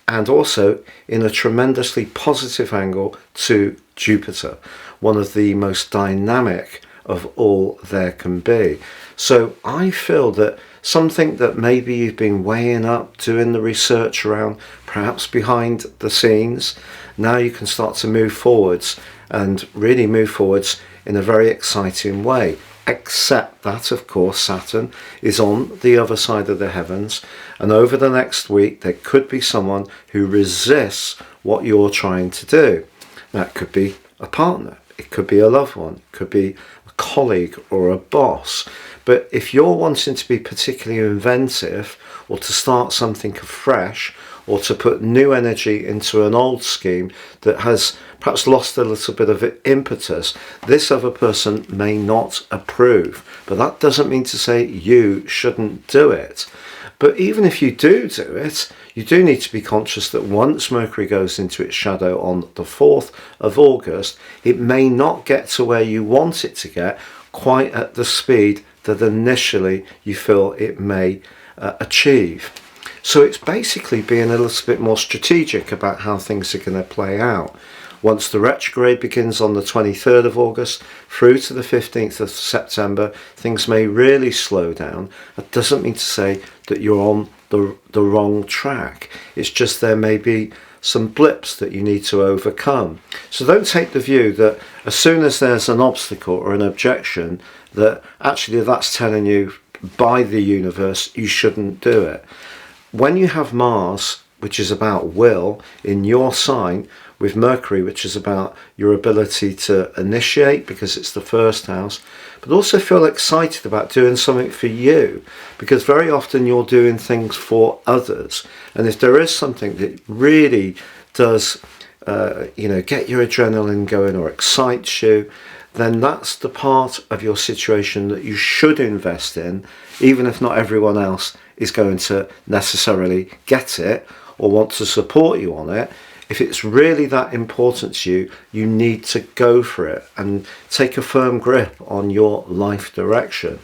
and also in a tremendously positive angle to Jupiter, one of the most dynamic of all there can be. So I feel that something that maybe you've been weighing up, doing the research around, perhaps behind the scenes, now you can start to move forwards, and really move forwards in a very exciting way. Except that, of course, Saturn is on the other side of the heavens, and over the next week there could be someone who resists what you're trying to do. That could be a partner, it could be a loved one, it could be a colleague or a boss. But if you're wanting to be particularly inventive, or to start something afresh, or to put new energy into an old scheme that has perhaps lost a little bit of impetus, this other person may not approve. But that doesn't mean to say you shouldn't do it. But even if you do it, you do need to be conscious that once Mercury goes into its shadow on the 4th of August, it may not get to where you want it to get quite at the speed that initially you feel it may achieve. So it's basically being a little bit more strategic about how things are going to play out. Once the retrograde begins on the 23rd of August through to the 15th of September, things may really slow down. That doesn't mean to say that you're on the wrong track. It's just there may be some blips that you need to overcome. So don't take the view that as soon as there's an obstacle or an objection, that actually that's telling you by the universe you shouldn't do it. When you have Mars, which is about will, in your sign, with Mercury, which is about your ability to initiate, because it's the first house, but also feel excited about doing something for you, because very often you're doing things for others. And if there is something that really does, get your adrenaline going or excites you, then that's the part of your situation that you should invest in, even if not everyone else is going to necessarily get it or want to support you on it. If it's really that important to you, you need to go for it and take a firm grip on your life direction.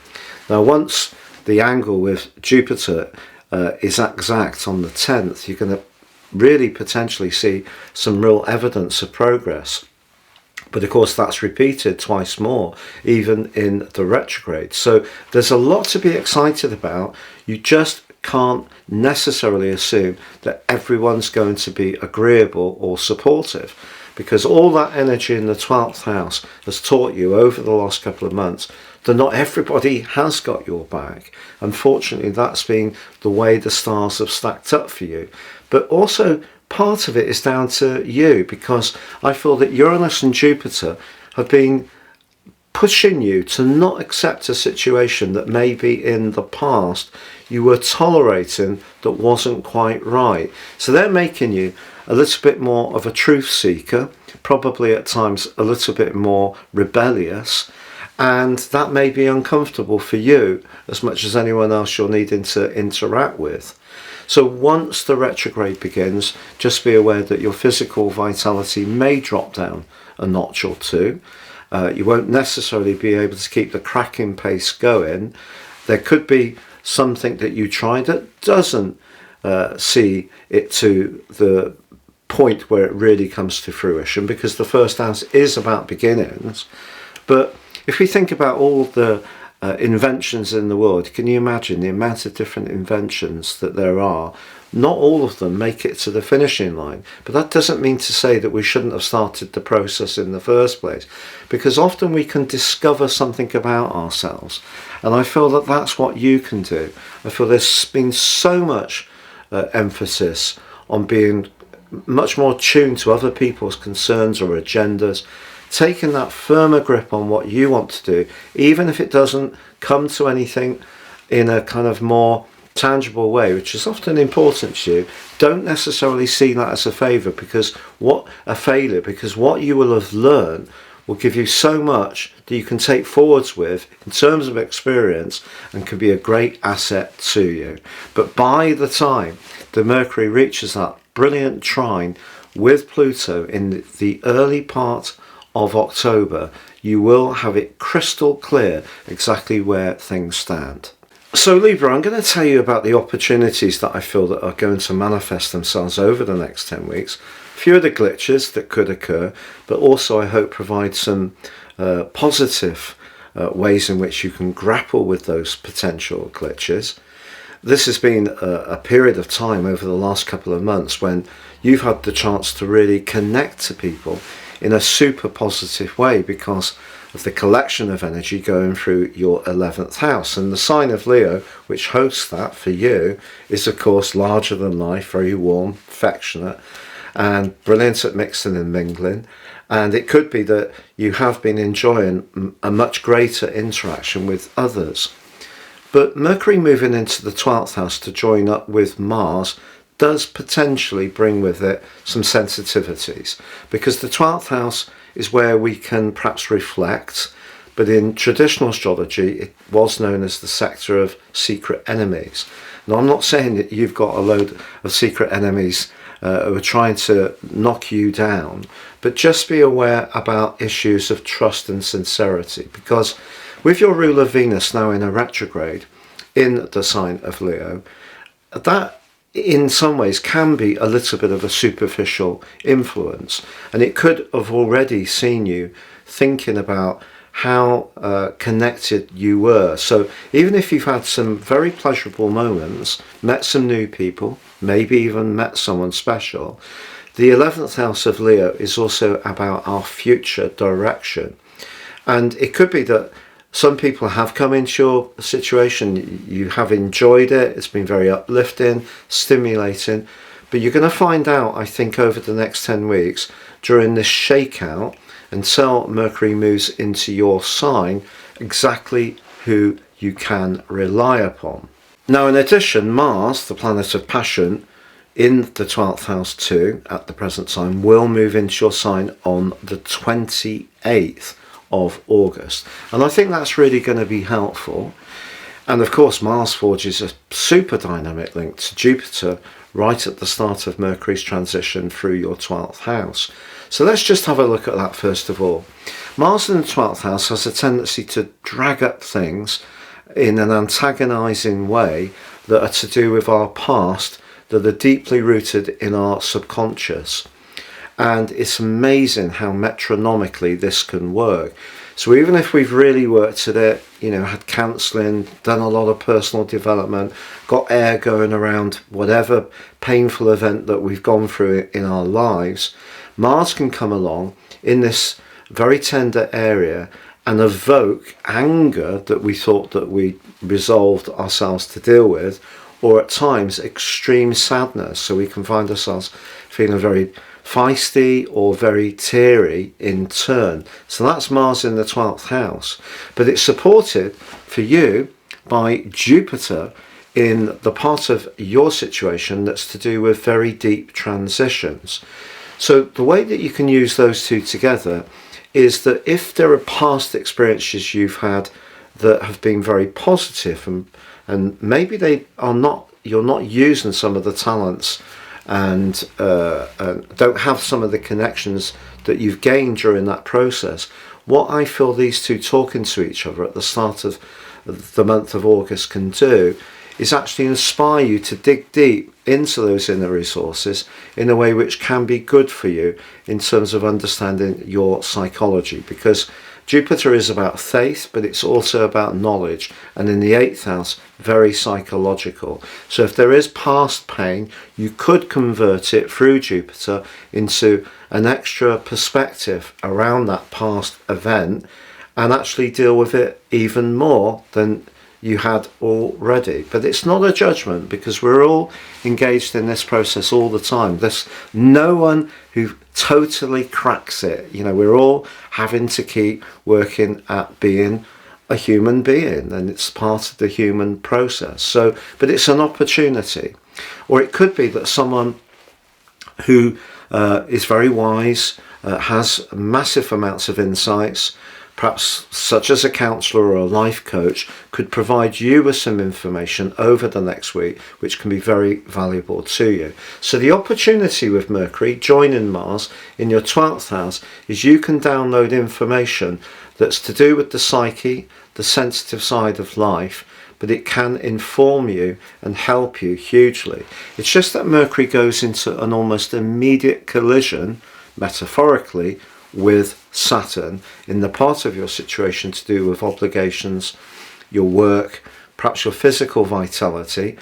Now, once the angle with Jupiter is exact on the 10th, you're going to really potentially see some real evidence of progress. But of course that's repeated twice more, even in the retrograde. So there's a lot to be excited about. You just can't necessarily assume that everyone's going to be agreeable or supportive, because all that energy in the 12th house has taught you over the last couple of months that not everybody has got your back. Unfortunately, that's been the way the stars have stacked up for you. But also, part of it is down to you, because I feel that Uranus and Jupiter have been pushing you to not accept a situation that maybe in the past you were tolerating that wasn't quite right. So they're making you a little bit more of a truth seeker, probably at times a little bit more rebellious, and that may be uncomfortable for you as much as anyone else you're needing to interact with. So once the retrograde begins, just be aware that your physical vitality may drop down a notch or two. You won't necessarily be able to keep the cracking pace going. There could be something that you try that doesn't see it to the point where it really comes to fruition, because the first house is about beginnings. But if we think about all the inventions in the world, can you imagine the amount of different inventions that there are? Not all of them make it to the finishing line, but that doesn't mean to say that we shouldn't have started the process in the first place, because often we can discover something about ourselves, and I feel that that's what you can do. I feel there's been so much emphasis on being much more tuned to other people's concerns or agendas, taking that firmer grip on what you want to do, even if it doesn't come to anything in a kind of more tangible way, which is often important to you. Don't necessarily see that as a failure, because what you will have learned will give you so much that you can take forwards with in terms of experience, and can be a great asset to you. But by the time the Mercury reaches that brilliant trine with Pluto in the early part of October, you will have it crystal clear exactly where things stand. So Libra, I'm going to tell you about the opportunities that I feel that are going to manifest themselves over the next 10 weeks. A few of the glitches that could occur, but also I hope provide some positive ways in which you can grapple with those potential glitches. This has been a period of time over the last couple of months when you've had the chance to really connect to people in a super positive way, because of the collection of energy going through your 11th house. And the sign of Leo, which hosts that for you, is of course larger than life, very warm, affectionate, and brilliant at mixing and mingling. And it could be that you have been enjoying a much greater interaction with others. But Mercury moving into the 12th house to join up with Mars does potentially bring with it some sensitivities, because the 12th house is where we can perhaps reflect, but in traditional astrology it was known as the sector of secret enemies. Now, I'm not saying that you've got a load of secret enemies who are trying to knock you down, but just be aware about issues of trust and sincerity, because with your ruler Venus now in a retrograde in the sign of Leo, that in some ways can be a little bit of a superficial influence, and it could have already seen you thinking about how connected you were. So even if you've had some very pleasurable moments, met some new people, maybe even met someone special, the 11th house of Leo is also about our future direction. And it could be that some people have come into your situation, you have enjoyed it, it's been very uplifting, stimulating, but you're going to find out, I think, over the next 10 weeks during this shakeout, until Mercury moves into your sign, exactly who you can rely upon. Now, in addition, Mars, the planet of passion, in the 12th house too, at the present time, will move into your sign on the 28th of August, and I think that's really going to be helpful. And of course, Mars forges a super dynamic link to Jupiter right at the start of Mercury's transition through your 12th house. So let's just have a look at that first of all. Mars in the 12th house has a tendency to drag up things in an antagonizing way that are to do with our past, that are deeply rooted in our subconscious. And it's amazing how metronomically this can work. So even if we've really worked at it, had counselling, done a lot of personal development, got air going around whatever painful event that we've gone through in our lives, Mars can come along in this very tender area and evoke anger that we thought that we resolved ourselves to deal with, or at times extreme sadness. So we can find ourselves feeling very feisty or very teary in turn. So that's Mars in the 12th house. But it's supported for you by Jupiter in the part of your situation that's to do with very deep transitions. So the way that you can use those two together is that if there are past experiences you've had that have been very positive, and maybe they are not you're not using some of the talents and don't have some of the connections that you've gained during that process, what I feel these two talking to each other at the start of the month of August can do is actually inspire you to dig deep into those inner resources in a way which can be good for you in terms of understanding your psychology, because Jupiter is about faith, but it's also about knowledge, and in the 8th house, very psychological. So if there is past pain, you could convert it through Jupiter into an extra perspective around that past event and actually deal with it even more than you had already. But it's not a judgment, because we're all engaged in this process all the time. There's no one who totally cracks it. You know, we're all having to keep working at being a human being, and it's part of the human process. So, but it's an opportunity. Or it could be that someone who is very wise, has massive amounts of insights, perhaps such as a counsellor or a life coach, could provide you with some information over the next week which can be very valuable to you. So the opportunity with Mercury joining Mars in your 12th house is you can download information that's to do with the psyche, the sensitive side of life, but it can inform you and help you hugely. It's just that Mercury goes into an almost immediate collision, metaphorically, with Saturn in the part of your situation to do with obligations, your work, perhaps your physical vitality.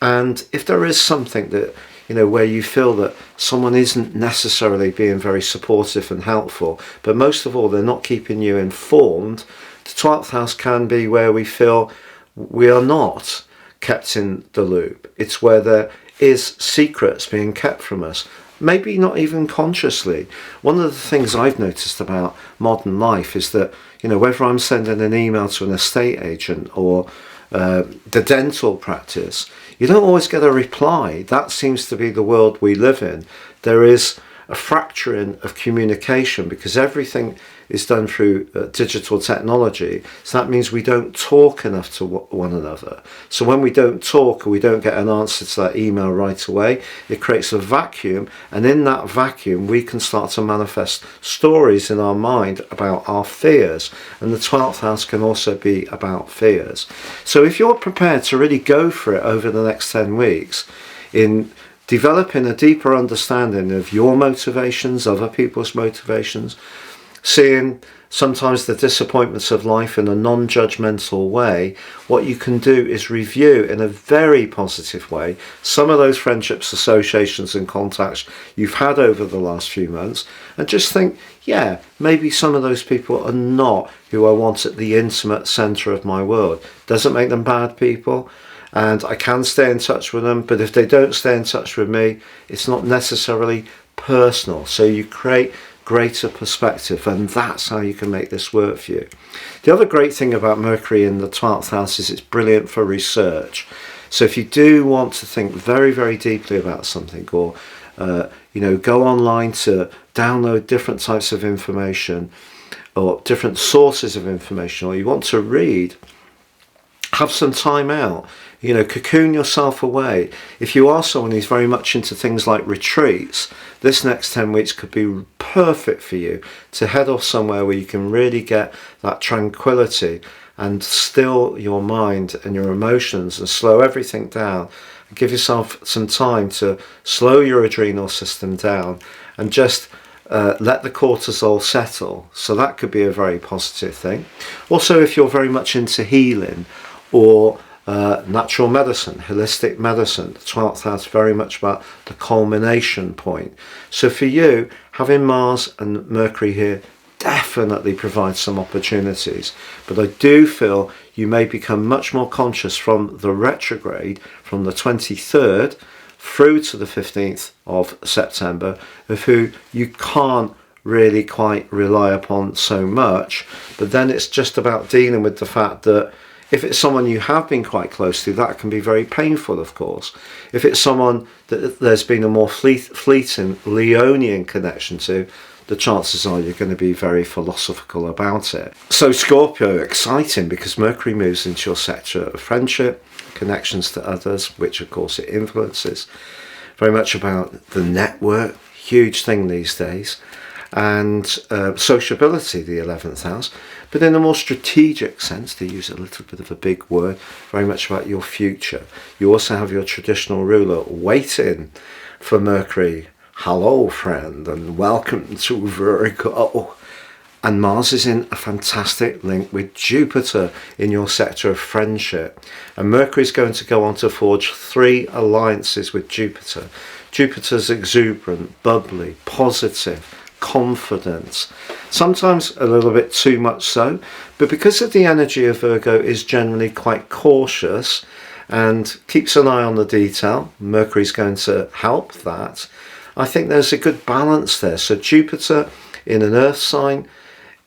And if there is something that, you know, where you feel that someone isn't necessarily being very supportive and helpful, but most of all they're not keeping you informed, the 12th house can be where we feel we are not kept in the loop. It's where there is secrets being kept from us, maybe not even consciously. One of the things I've noticed about modern life is that, you know, whether I'm sending an email to an estate agent or the dental practice, you don't always get a reply. That seems to be the world we live in. There is a fracturing of communication because everything is done through digital technology. So that means we don't talk enough to one another. So when we don't talk or we don't get an answer to that email right away, it creates a vacuum. And in that vacuum, we can start to manifest stories in our mind about our fears. And the 12th house can also be about fears. So if you're prepared to really go for it over the next 10 weeks in developing a deeper understanding of your motivations, other people's motivations, seeing sometimes the disappointments of life in a non-judgmental way, what you can do is review in a very positive way some of those friendships, associations and contacts you've had over the last few months, and just think, yeah, maybe some of those people are not who I want at the intimate centre of my world. Doesn't make them bad people, and I can stay in touch with them, but if they don't stay in touch with me, it's not necessarily personal. So you create greater perspective, and that's how you can make this work for you. The other great thing about Mercury in the 12th house is it's brilliant for research. So if you do want to think very, very deeply about something, or go online to download different types of information or different sources of information, or you want to read, have some time out, cocoon yourself away. If you are someone who's very much into things like retreats, this next 10 weeks could be perfect for you to head off somewhere where you can really get that tranquility and still your mind and your emotions and slow everything down, and give yourself some time to slow your adrenal system down and just let the cortisol settle. So that could be a very positive thing. Also, if you're very much into healing or natural medicine, holistic medicine, the 12th house very much about the culmination point. So for you, having Mars and Mercury here definitely provides some opportunities, but I do feel you may become much more conscious from the retrograde from the 23rd through to the 15th of September of who you can't really quite rely upon so much. But then it's just about dealing with the fact that if it's someone you have been quite close to, that can be very painful, of course. If it's someone that there's been a more fleeting Leonian connection to, the chances are you're going to be very philosophical about it. So Scorpio, exciting because Mercury moves into your sector of friendship, connections to others, which of course it influences. Very much about the network, huge thing these days, and sociability, the 11th house, but in a more strategic sense, to use a little bit of a big word, very much about your future. You also have your traditional ruler waiting for Mercury. Hello, friend, and welcome to Virgo. And Mars is in a fantastic link with Jupiter in your sector of friendship. And Mercury is going to go on to forge 3 alliances with Jupiter. Jupiter's exuberant, bubbly, positive, confident, sometimes a little bit too much so, but because of the energy of Virgo is generally quite cautious and keeps an eye on the detail, Mercury's going to help that. I think there's a good balance there. So Jupiter in an earth sign,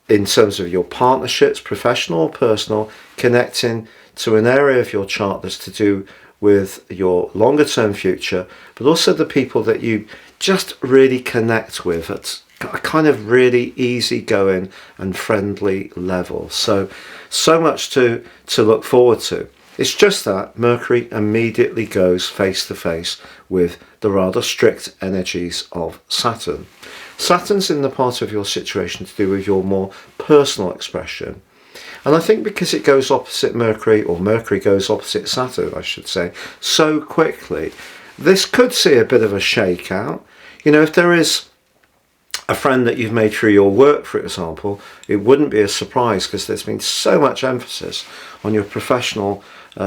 in terms of your partnerships, professional or personal, connecting to an area of your chart that's to do with your longer term future, but also the people that you just really connect with at a kind of really easygoing and friendly level. So much to look forward to. It's just that Mercury immediately goes face to face with the rather strict energies of Saturn. Saturn's in the part of your situation to do with your more personal expression. And I think because it goes opposite Mercury, or Mercury goes opposite Saturn, I should say, so quickly, this could see a bit of a shakeout. You know, if there is a friend that you've made through your work, for example, it wouldn't be a surprise because there's been so much emphasis on your professional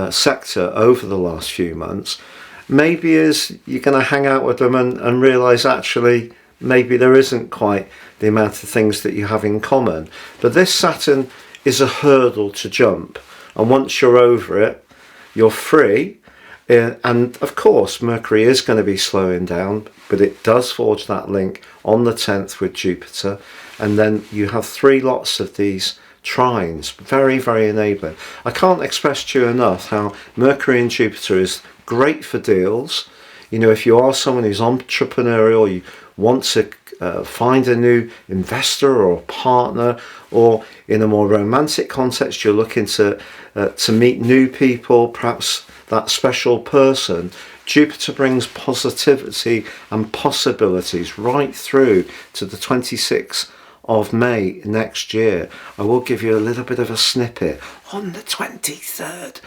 sector over the last few months. Maybe as you're going to hang out with them and realise actually maybe there isn't quite the amount of things that you have in common. But this Saturn is a hurdle to jump, and once you're over it, you're free. And of course Mercury is going to be slowing down, but it does forge that link on the 10th with Jupiter, and then you have 3 lots of these trines, very, very enabling. I can't express to you enough how Mercury and Jupiter is great for deals. You know, if you are someone who's entrepreneurial, you want to find a new investor or a partner, or in a more romantic context, you're looking to meet new people, perhaps that special person. Jupiter brings positivity and possibilities right through to the 26th of May next year. I will give you a little bit of a snippet. On the 23rd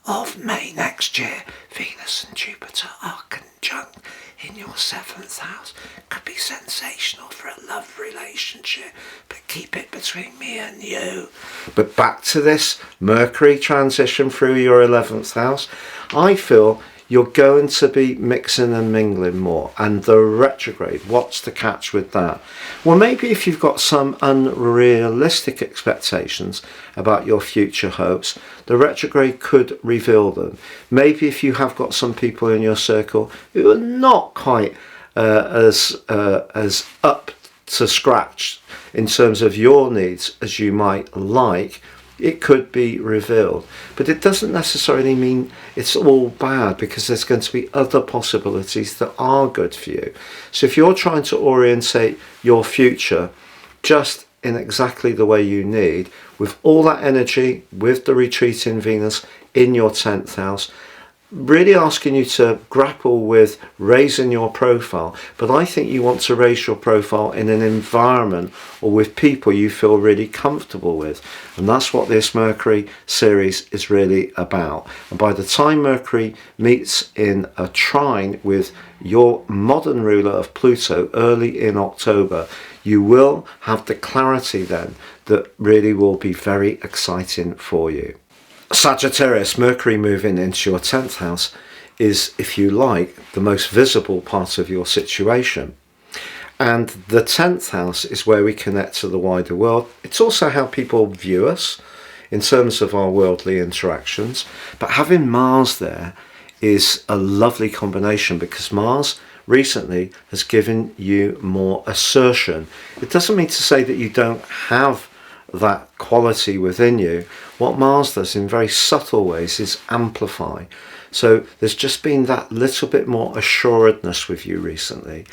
of May next year, Venus and Jupiter are conjunct in your 7th house. Could be sensational for a love relationship, but keep it between me and you. But back to this Mercury transition through your 11th house, I feel you're going to be mixing and mingling more. And the retrograde, what's the catch with that? Well, maybe if you've got some unrealistic expectations about your future hopes, the retrograde could reveal them. Maybe if you have got some people in your circle who are not quite as up to scratch in terms of your needs as you might like, it could be revealed. But it doesn't necessarily mean it's all bad, because there's going to be other possibilities that are good for you. So if you're trying to orientate your future just in exactly the way you need, with all that energy, with the retreating Venus in your 10th house, really asking you to grapple with raising your profile. But I think you want to raise your profile in an environment or with people you feel really comfortable with. And that's what this Mercury series is really about. And by the time Mercury meets in a trine with your modern ruler of Pluto early in October, you will have the clarity then that really will be very exciting for you. Sagittarius, Mercury moving into your 10th house is, if you like, the most visible part of your situation. And the 10th house is where we connect to the wider world. It's also how people view us in terms of our worldly interactions. But having Mars there is a lovely combination, because Mars recently has given you more assertion. It doesn't mean to say that you don't have that quality within you. What Mars does in very subtle ways is amplify. So there's just been that little bit more assuredness with you recently.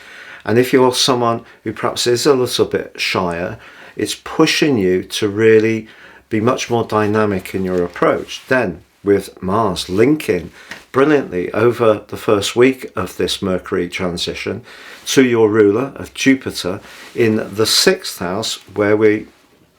And if you're someone who perhaps is a little bit shyer, it's pushing you to really be much more dynamic in your approach. Then with Mars linking brilliantly over the first week of this Mercury transition to your ruler of Jupiter in the 6th house, where we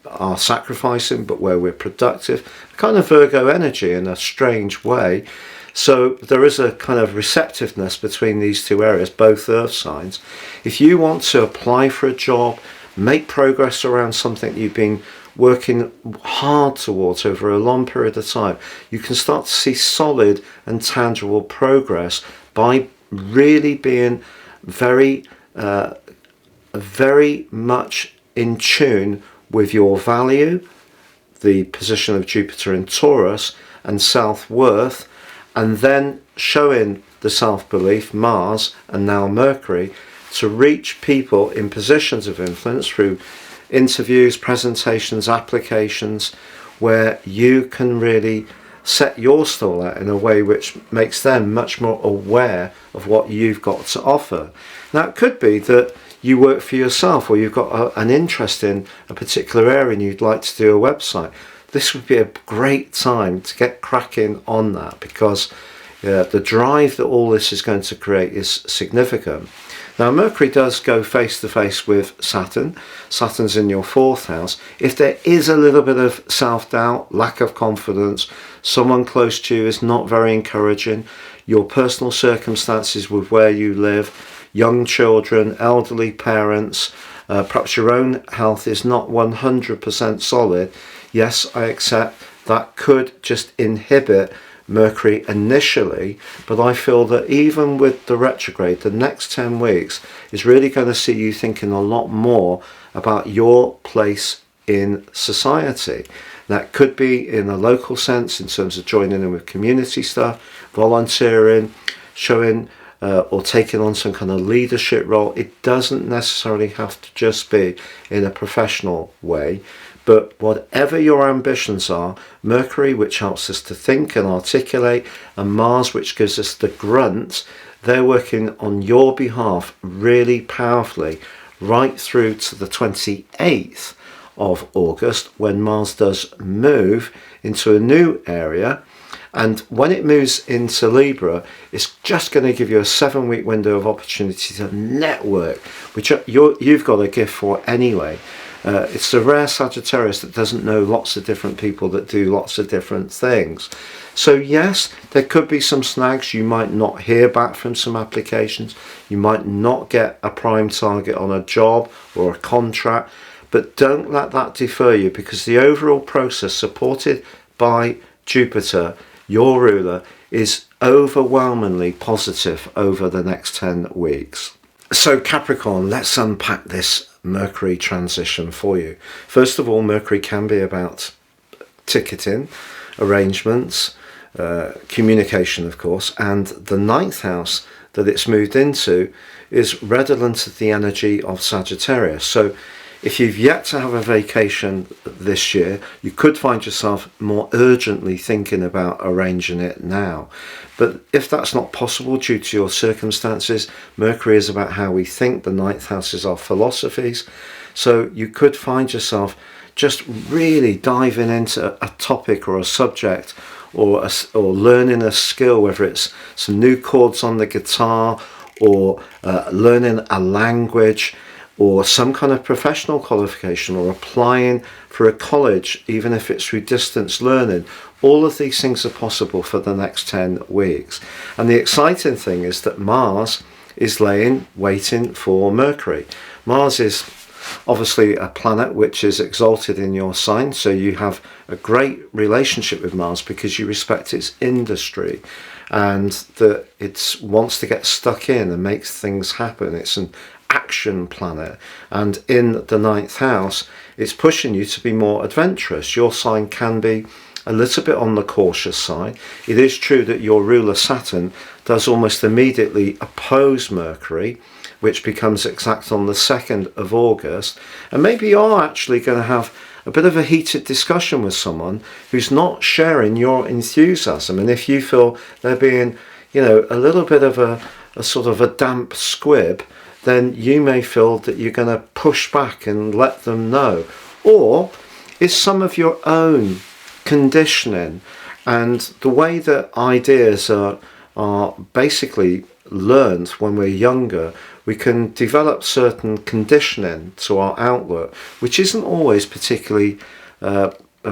are sacrificing but where we're productive, kind of Virgo energy in a strange way. So there is a kind of receptiveness between these two areas, both earth signs. If you want to apply for a job, make progress around something you've been working hard towards over a long period of time, you can start to see solid and tangible progress by really being very much in tune with your value, the position of Jupiter in Taurus, and self-worth, and then showing the self-belief, Mars and now Mercury, to reach people in positions of influence through interviews, presentations, applications, where you can really set your stall out in a way which makes them much more aware of what you've got to offer. Now, it could be that you work for yourself, or you've got an interest in a particular area and you'd like to do a website. This would be a great time to get cracking on that, because the drive that all this is going to create is significant. Now, Mercury does go face to face with Saturn. Saturn's in your 4th house. If there is a little bit of self-doubt, lack of confidence, someone close to you is not very encouraging, your personal circumstances with where you live, young children, elderly parents, perhaps your own health is not 100% solid, yes, I accept that could just inhibit Mercury initially, but I feel that even with the retrograde, the next 10 weeks is really going to see you thinking a lot more about your place in society. That could be in a local sense in terms of joining in with community stuff, volunteering, showing or taking on some kind of leadership role. It doesn't necessarily have to just be in a professional way. But whatever your ambitions are, Mercury, which helps us to think and articulate, and Mars, which gives us the grunt, they're working on your behalf really powerfully right through to the 28th of August, when Mars does move into a new area. And when it moves into Libra, it's just going to give you a 7-week window of opportunity to network, which you've got a gift for anyway. It's the rare Sagittarius that doesn't know lots of different people that do lots of different things. So yes, there could be some snags. You might not hear back from some applications. You might not get a prime target on a job or a contract, but don't let that defer you, because the overall process, supported by Jupiter, your ruler, is overwhelmingly positive over the next 10 weeks. So Capricorn, let's unpack this Mercury transition for you. First of all, Mercury can be about ticketing, arrangements, communication, of course, and the 9th house that it's moved into is redolent of the energy of Sagittarius. So if you've yet to have a vacation this year, you could find yourself more urgently thinking about arranging it now. But if that's not possible due to your circumstances, Mercury is about how we think. The 9th house is our philosophies. So you could find yourself just really diving into a topic or a subject, or learning a skill, whether it's some new chords on the guitar, or learning a language, or some kind of professional qualification, or applying for a college, even if it's through distance learning. All of these things are possible for the next 10 weeks. And the exciting thing is that Mars is waiting for Mercury. Mars is obviously a planet which is exalted in your sign, so you have a great relationship with Mars because you respect its industry, and that it wants to get stuck in and makes things happen. It's an action planet, and in the 9th house it's pushing you to be more adventurous. Your sign can be a little bit on the cautious side. It is true that your ruler Saturn does almost immediately oppose Mercury, which becomes exact on the 2nd of August, and maybe you are actually going to have a bit of a heated discussion with someone who's not sharing your enthusiasm. And if you feel they're being, a little bit of a sort of a damp squib, then you may feel that you're going to push back and let them know. Or it's some of your own conditioning, and the way that ideas are basically learned when we're younger. We can develop certain conditioning to our outlook, which isn't always particularly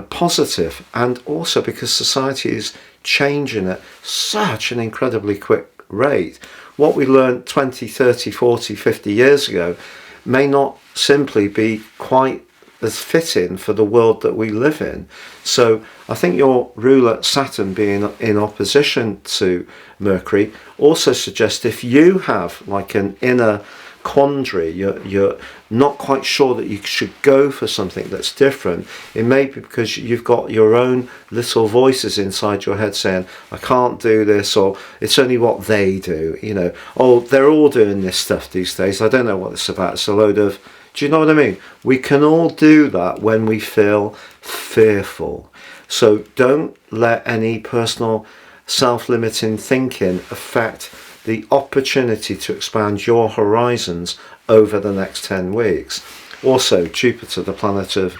positive, and also because society is changing at such an incredibly quick rate. What we learned 20, 30, 40, 50 years ago may not simply be quite as fitting for the world that we live in. So I think your ruler Saturn being in opposition to Mercury also suggests if you have like an inner quandary, you're not quite sure that you should go for something that's different, it may be because you've got your own little voices inside your head saying, I can't do this, or it's only what they do, you know, oh, they're all doing this stuff these days, I don't know what it's about, it's a load of, do you know what I mean? We can all do that when we feel fearful. So don't let any personal self-limiting thinking affect the opportunity to expand your horizons over the next 10 weeks. Also, Jupiter, the planet of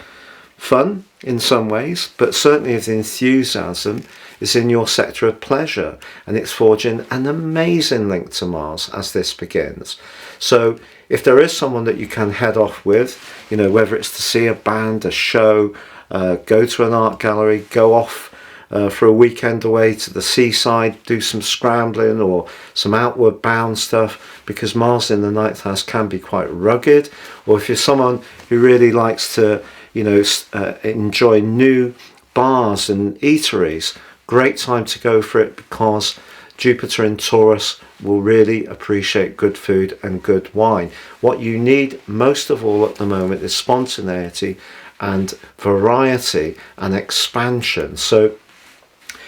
fun in some ways, but certainly of enthusiasm, is in your sector of pleasure, and it's forging an amazing link to Mars as this begins. So if there is someone that you can head off with, you know, whether it's to see a band, a show, go to an art gallery, go off for a weekend away to the seaside, do some scrambling or some outward bound stuff, because Mars in the ninth house can be quite rugged. Or if you're someone who really likes to, you know, enjoy new bars and eateries, great time to go for it, because Jupiter in Taurus will really appreciate good food and good wine. What you need most of all at the moment is spontaneity and variety and expansion. So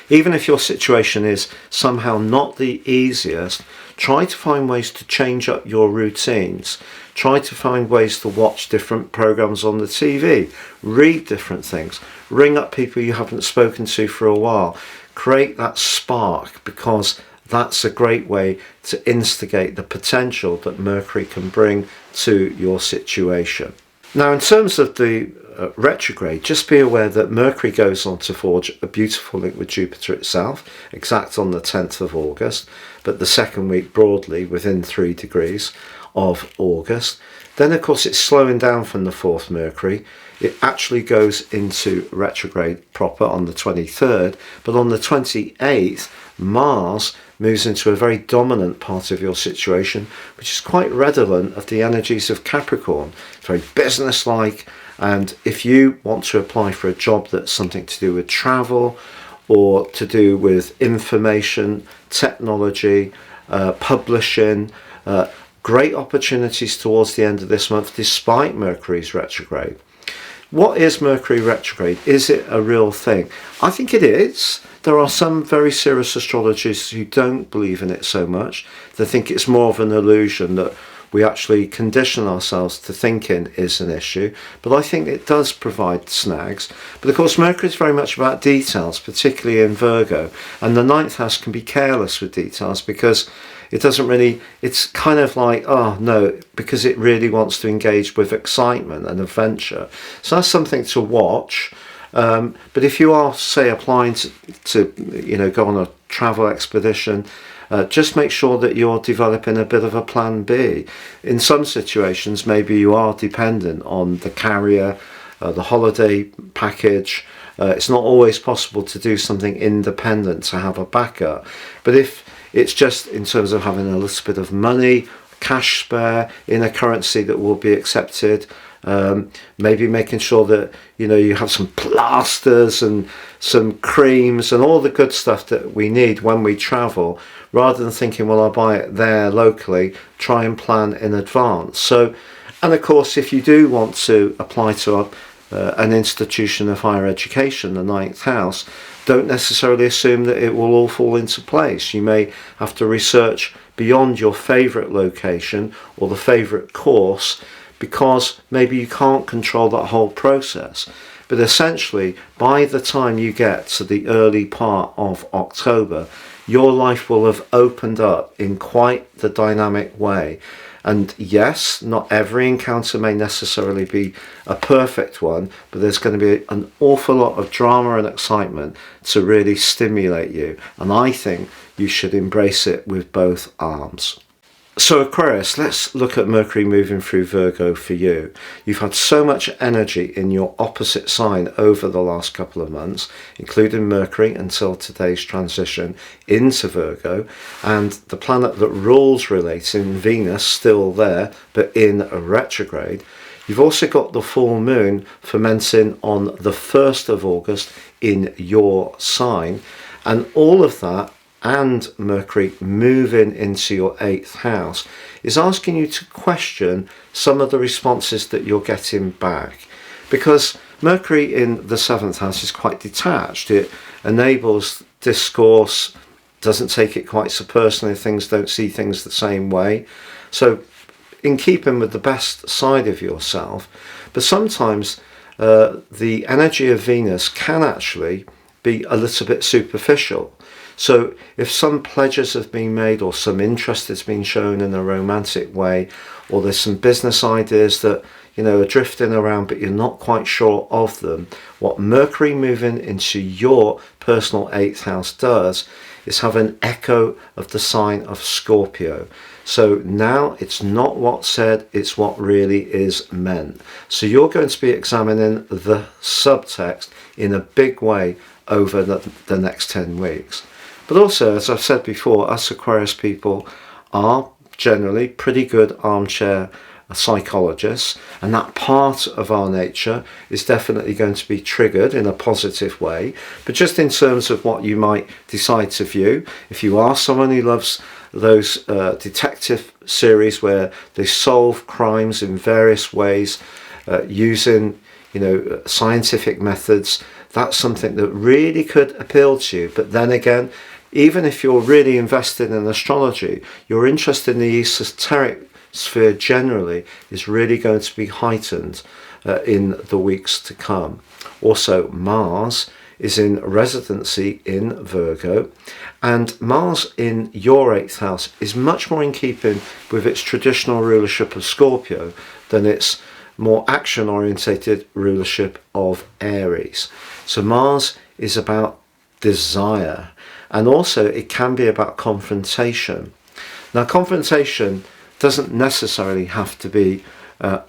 even if your situation is somehow not the easiest, try to find ways to change up your routines. Try to find ways to watch different programs on the TV, read different things, ring up people you haven't spoken to for a while. Create that spark, because that's a great way to instigate the potential that Mercury can bring to your situation. Now, in terms of the retrograde, just be aware that Mercury goes on to forge a beautiful link with Jupiter itself, exact on the 10th of August, but the second week broadly within 3 degrees of August. Then, of course, it's slowing down from the 4th Mercury. It actually goes into retrograde proper on the 23rd, but on the 28th, Mars moves into a very dominant part of your situation, which is quite redolent of the energies of Capricorn. It's very businesslike, and if you want to apply for a job that's something to do with travel or to do with information, technology, publishing, great opportunities towards the end of this month despite Mercury's retrograde. What is Mercury retrograde? Is it a real thing? I think it is. There are some very serious astrologers who don't believe in it so much. They think it's more of an illusion, that we actually condition ourselves to thinking is an issue. But I think it does provide snags. But of course, Mercury is very much about details, particularly in Virgo. And the ninth house can be careless with details, because it doesn't really, it's kind of like, oh no, because it really wants to engage with excitement and adventure. So that's something to watch. But if you are, say, applying to you know, go on a travel expedition, just make sure that you're developing a bit of a plan B. In some situations, maybe you are dependent on the carrier, the holiday package. It's not always possible to do something independent to have a backup. But if it's just in terms of having a little bit of money, cash spare in a currency that will be accepted, maybe making sure that, you know, you have some plasters and some creams and all the good stuff that we need when we travel, rather than thinking, well, I'll buy it there locally. Try and plan in advance. So, and of course, if you do want to apply to an institution of higher education, the ninth house, don't necessarily assume that it will all fall into place. You may have to research beyond your favourite location or the favourite course, because maybe you can't control that whole process. But essentially, by the time you get to the early part of October, your life will have opened up in quite the dynamic way. And yes, not every encounter may necessarily be a perfect one, but there's going to be an awful lot of drama and excitement to really stimulate you. And I think you should embrace it with both arms. So Aquarius, let's look at Mercury moving through Virgo for you. You've had so much energy in your opposite sign over the last couple of months, including Mercury until today's transition into Virgo, and the planet that rules relating, Venus, still there, but in a retrograde. You've also got the full moon fermenting on the 1st of August in your sign, and all of that and Mercury moving into your 8th house is asking you to question some of the responses that you're getting back, because Mercury in the 7th house is quite detached. It enables discourse, doesn't take it quite so personally, things don't see things the same way, so in keeping with the best side of yourself. But sometimes the energy of Venus can actually be a little bit superficial. So if some pledges have been made, or some interest has been shown in a romantic way, or there's some business ideas that, you know, are drifting around but you're not quite sure of them, what Mercury moving into your personal 8th house does is have an echo of the sign of Scorpio. So now it's not what's said, it's what really is meant. So you're going to be examining the subtext in a big way over the next 10 weeks. But also, as I've said before, us Aquarius people are generally pretty good armchair psychologists, and that part of our nature is definitely going to be triggered in a positive way. But just in terms of what you might decide to view, if you are someone who loves those detective series where they solve crimes in various ways using, you know, scientific methods, that's something that really could appeal to you. But then again, even if you're really invested in astrology, your interest in the esoteric sphere generally is really going to be heightened in the weeks to come. Also, Mars is in residency in Virgo, and Mars in your 8th house is much more in keeping with its traditional rulership of Scorpio than its more action-orientated rulership of Aries. So Mars is about desire, and also it can be about confrontation. Now, confrontation doesn't necessarily have to be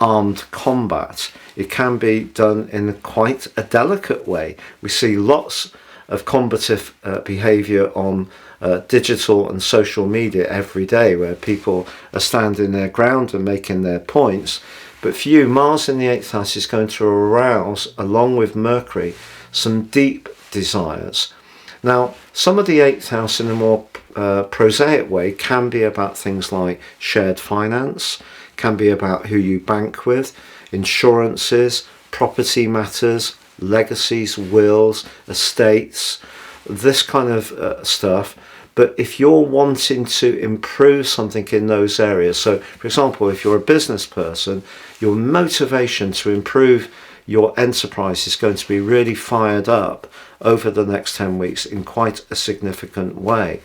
armed combat. It can be done in quite a delicate way. We see lots of combative behaviour on digital and social media every day, where people are standing their ground and making their points. But for you, Mars in the 8th house is going to arouse, along with Mercury, some deep desires. Now, some of the 8th house in a more prosaic way can be about things like shared finance, can be about who you bank with, insurances, property matters, legacies, wills, estates, this kind of stuff. But if you're wanting to improve something in those areas, so for example, if you're a business person, your motivation to improve your enterprise is going to be really fired up over the next 10 weeks in quite a significant way.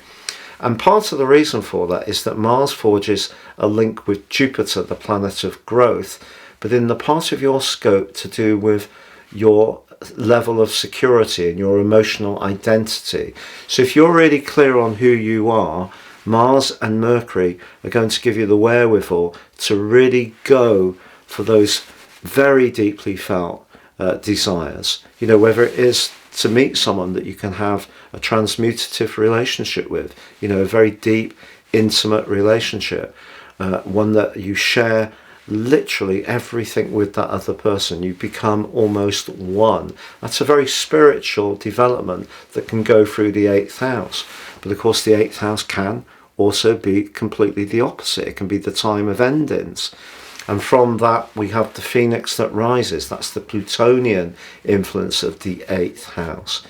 And part of the reason for that is that Mars forges a link with Jupiter, the planet of growth, but in the part of your scope to do with your level of security and your emotional identity. So if you're really clear on who you are, Mars and Mercury are going to give you the wherewithal to really go for those very deeply felt desires. You know, whether it is to meet someone that you can have a transmutative relationship with, you know, a very deep, intimate relationship, one that you share literally everything with that other person. You become almost one. That's a very spiritual development that can go through the 8th house. But of course, the 8th house can also be completely the opposite. It can be the time of endings. And from that, we have the phoenix that rises. That's the Plutonian influence of the 8th house.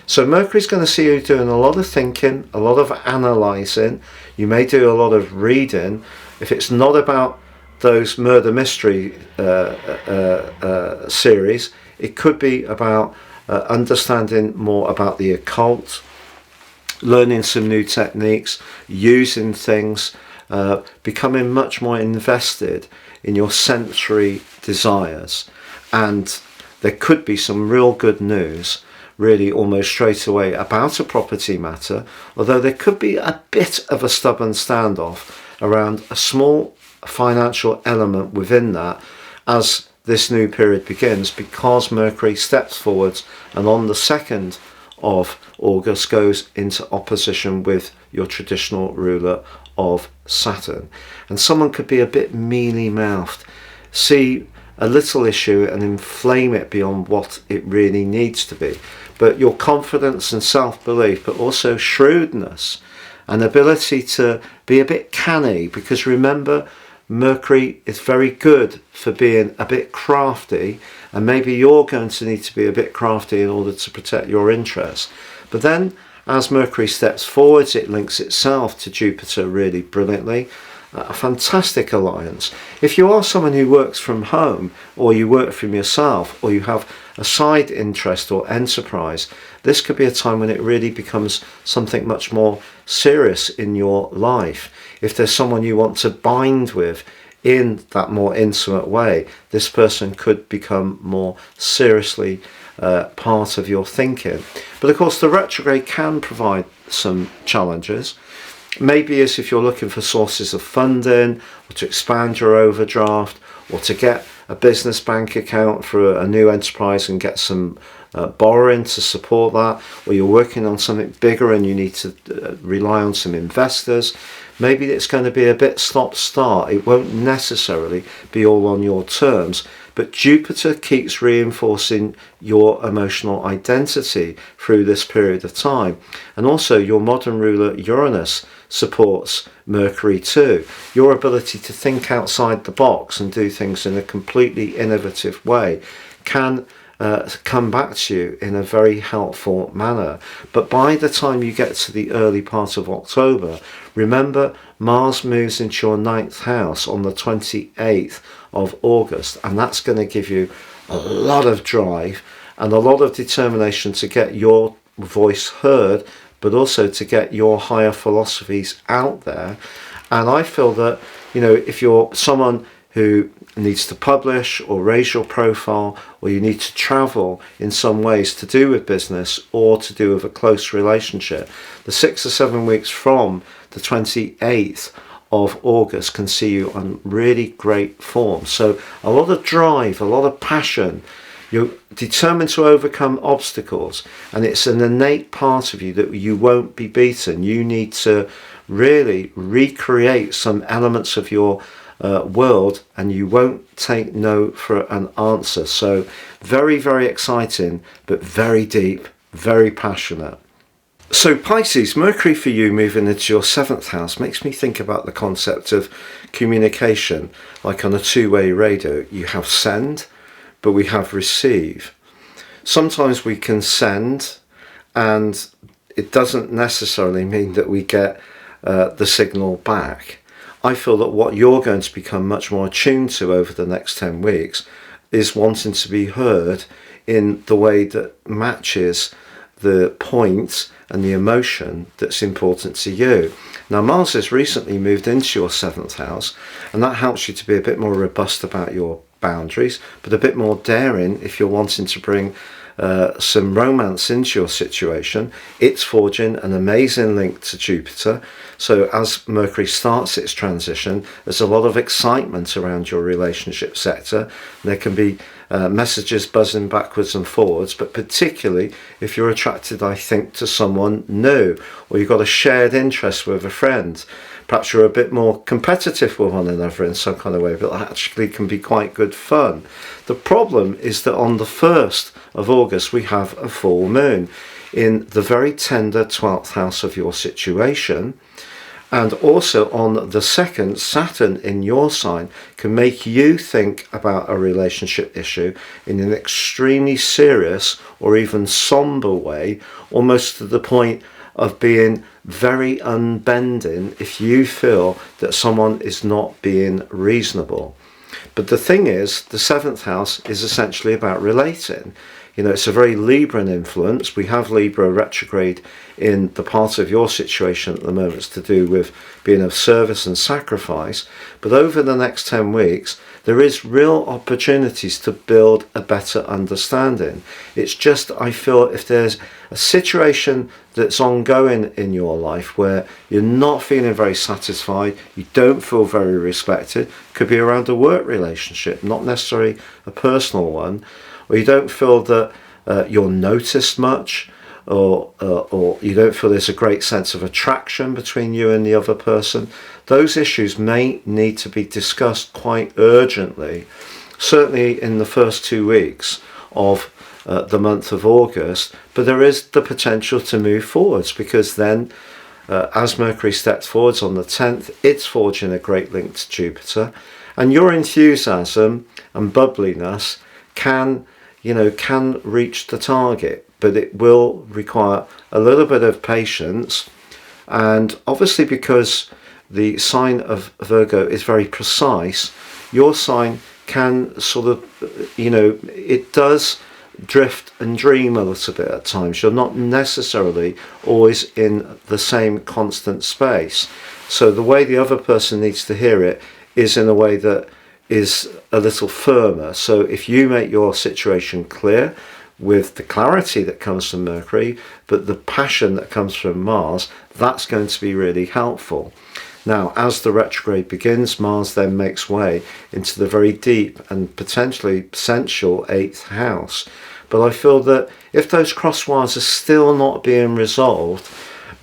So Mercury's going to see you doing a lot of thinking, a lot of analysing. You may do a lot of reading. If it's not about those murder mystery series, it could be about understanding more about the occult, learning some new techniques, using things becoming much more invested in your sensory desires. And there could be some real good news really almost straight away about a property matter, although there could be a bit of a stubborn standoff around a small financial element within that as this new period begins, because Mercury steps forwards and on the 2nd of August goes into opposition with your traditional ruler of Saturn. And someone could be a bit mealy-mouthed, see a little issue and inflame it beyond what it really needs to be. But your confidence and self-belief, but also shrewdness and ability to be a bit canny, because remember, Mercury is very good for being a bit crafty, and maybe you're going to need to be a bit crafty in order to protect your interests. But then as Mercury steps forwards, it links itself to Jupiter really brilliantly. A fantastic alliance. If you are someone who works from home, or you work from yourself, or you have a side interest or enterprise, this could be a time when it really becomes something much more serious in your life. If there's someone you want to bind with in that more intimate way, this person could become more seriously part of your thinking. But of course the retrograde can provide some challenges. Maybe as if you're looking for sources of funding, or to expand your overdraft, or to get a business bank account for a new enterprise and get some borrowing to support that, or you're working on something bigger and you need to rely on some investors. Maybe it's going to be a bit stop-start. It won't necessarily be all on your terms, but Jupiter keeps reinforcing your emotional identity through this period of time. And also your modern ruler Uranus supports Mercury too. Your ability to think outside the box and do things in a completely innovative way can come back to you in a very helpful manner. But by the time you get to the early part of October, remember Mars moves into your 9th house on the 28th of August, and that's going to give you a lot of drive and a lot of determination to get your voice heard, but also to get your higher philosophies out there. And I feel that, you know, if you're someone who needs to publish or raise your profile, or you need to travel in some ways to do with business or to do with a close relationship, the 6 or 7 weeks from the 28th of August can see you on really great form. So a lot of drive, a lot of passion. You're determined to overcome obstacles, and it's an innate part of you that you won't be beaten. You need to really recreate some elements of your world, and you won't take no for an answer. So very, very exciting, but very deep, very passionate. So Pisces, Mercury for you moving into your 7th house makes me think about the concept of communication, like on a two-way radio. You have send, but we have receive. Sometimes we can send, and it doesn't necessarily mean that we get the signal back. I feel that what you're going to become much more attuned to over the next 10 weeks is wanting to be heard in the way that matches the point and the emotion that's important to you. Now Mars has recently moved into your 7th house, and that helps you to be a bit more robust about your boundaries, but a bit more daring if you're wanting to bring some romance into your situation. It's forging an amazing link to Jupiter. So as Mercury starts its transition, there's a lot of excitement around your relationship sector. There can be messages buzzing backwards and forwards, but particularly if you're attracted, I think, to someone new, or you've got a shared interest with a friend. Perhaps you're a bit more competitive with one another in some kind of way, but that actually can be quite good fun. The problem is that on the 1st of August, we have a full moon in the very tender 12th house of your situation. And also on the 2nd, Saturn in your sign can make you think about a relationship issue in an extremely serious or even somber way, almost to the point of being very unbending if you feel that someone is not being reasonable. But the thing is, the 7th house is essentially about relating. it's a very Libran influence. We have Libra retrograde in the part of your situation at the moment. It's to do with being of service and sacrifice. But over the next 10 weeks, there is real opportunities to build a better understanding. It's just, I feel, if there's a situation that's ongoing in your life where you're not feeling very satisfied, you don't feel very respected, could be around a work relationship, not necessarily a personal one, or you don't feel that you're noticed much, or you don't feel there's a great sense of attraction between you and the other person, those issues may need to be discussed quite urgently, certainly in the first 2 weeks of the month of August. But there is the potential to move forwards, because then as Mercury steps forwards on the 10th, it's forging a great link to Jupiter, and your enthusiasm and bubbliness can reach the target. But it will require a little bit of patience, and obviously because the sign of Virgo is very precise, your sign can sort of, it does drift and dream a little bit at times. You're not necessarily always in the same constant space. So the way the other person needs to hear it is in a way that is a little firmer. So if you make your situation clear, with the clarity that comes from Mercury, but the passion that comes from Mars, that's going to be really helpful. Now, as the retrograde begins, Mars then makes way into the very deep and potentially sensual 8th house. But I feel that if those crosswires are still not being resolved,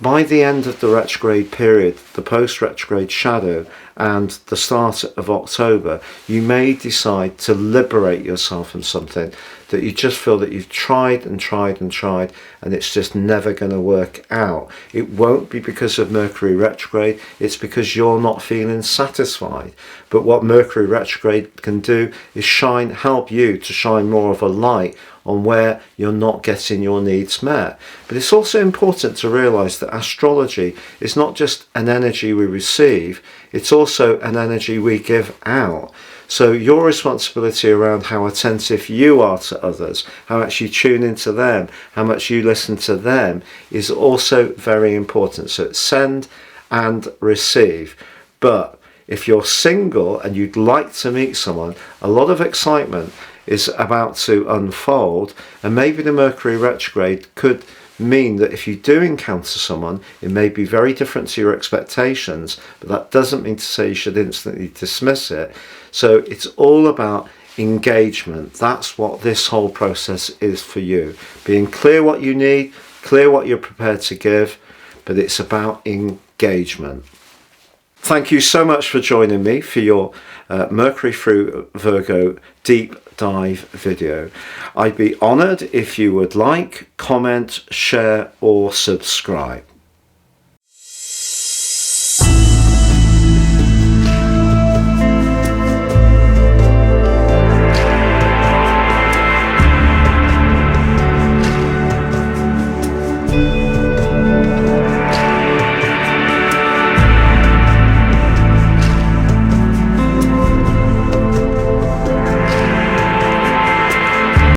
by the end of the retrograde period, the post-retrograde shadow, and the start of October, you may decide to liberate yourself from something that you just feel that you've tried and tried and tried, and it's just never going to work out. It won't be because of Mercury retrograde, it's because you're not feeling satisfied. But what Mercury retrograde can do is help you to shine more of a light on where you're not getting your needs met. But it's also important to realize that astrology is not just an energy we receive, it's also an energy we give out. So your responsibility around how attentive you are to others, how much you tune into them, how much you listen to them, is also very important. So it's send and receive. But if you're single and you'd like to meet someone, a lot of excitement is about to unfold, and maybe the Mercury retrograde could mean that if you do encounter someone, it may be very different to your expectations, but that doesn't mean to say you should instantly dismiss it. So it's all about engagement. That's what this whole process is for you. Being clear what you need, clear what you're prepared to give, but it's about engagement. Thank you so much for joining me for your Mercury through Virgo deep dive video. I'd be honoured if you would like, comment, share or subscribe.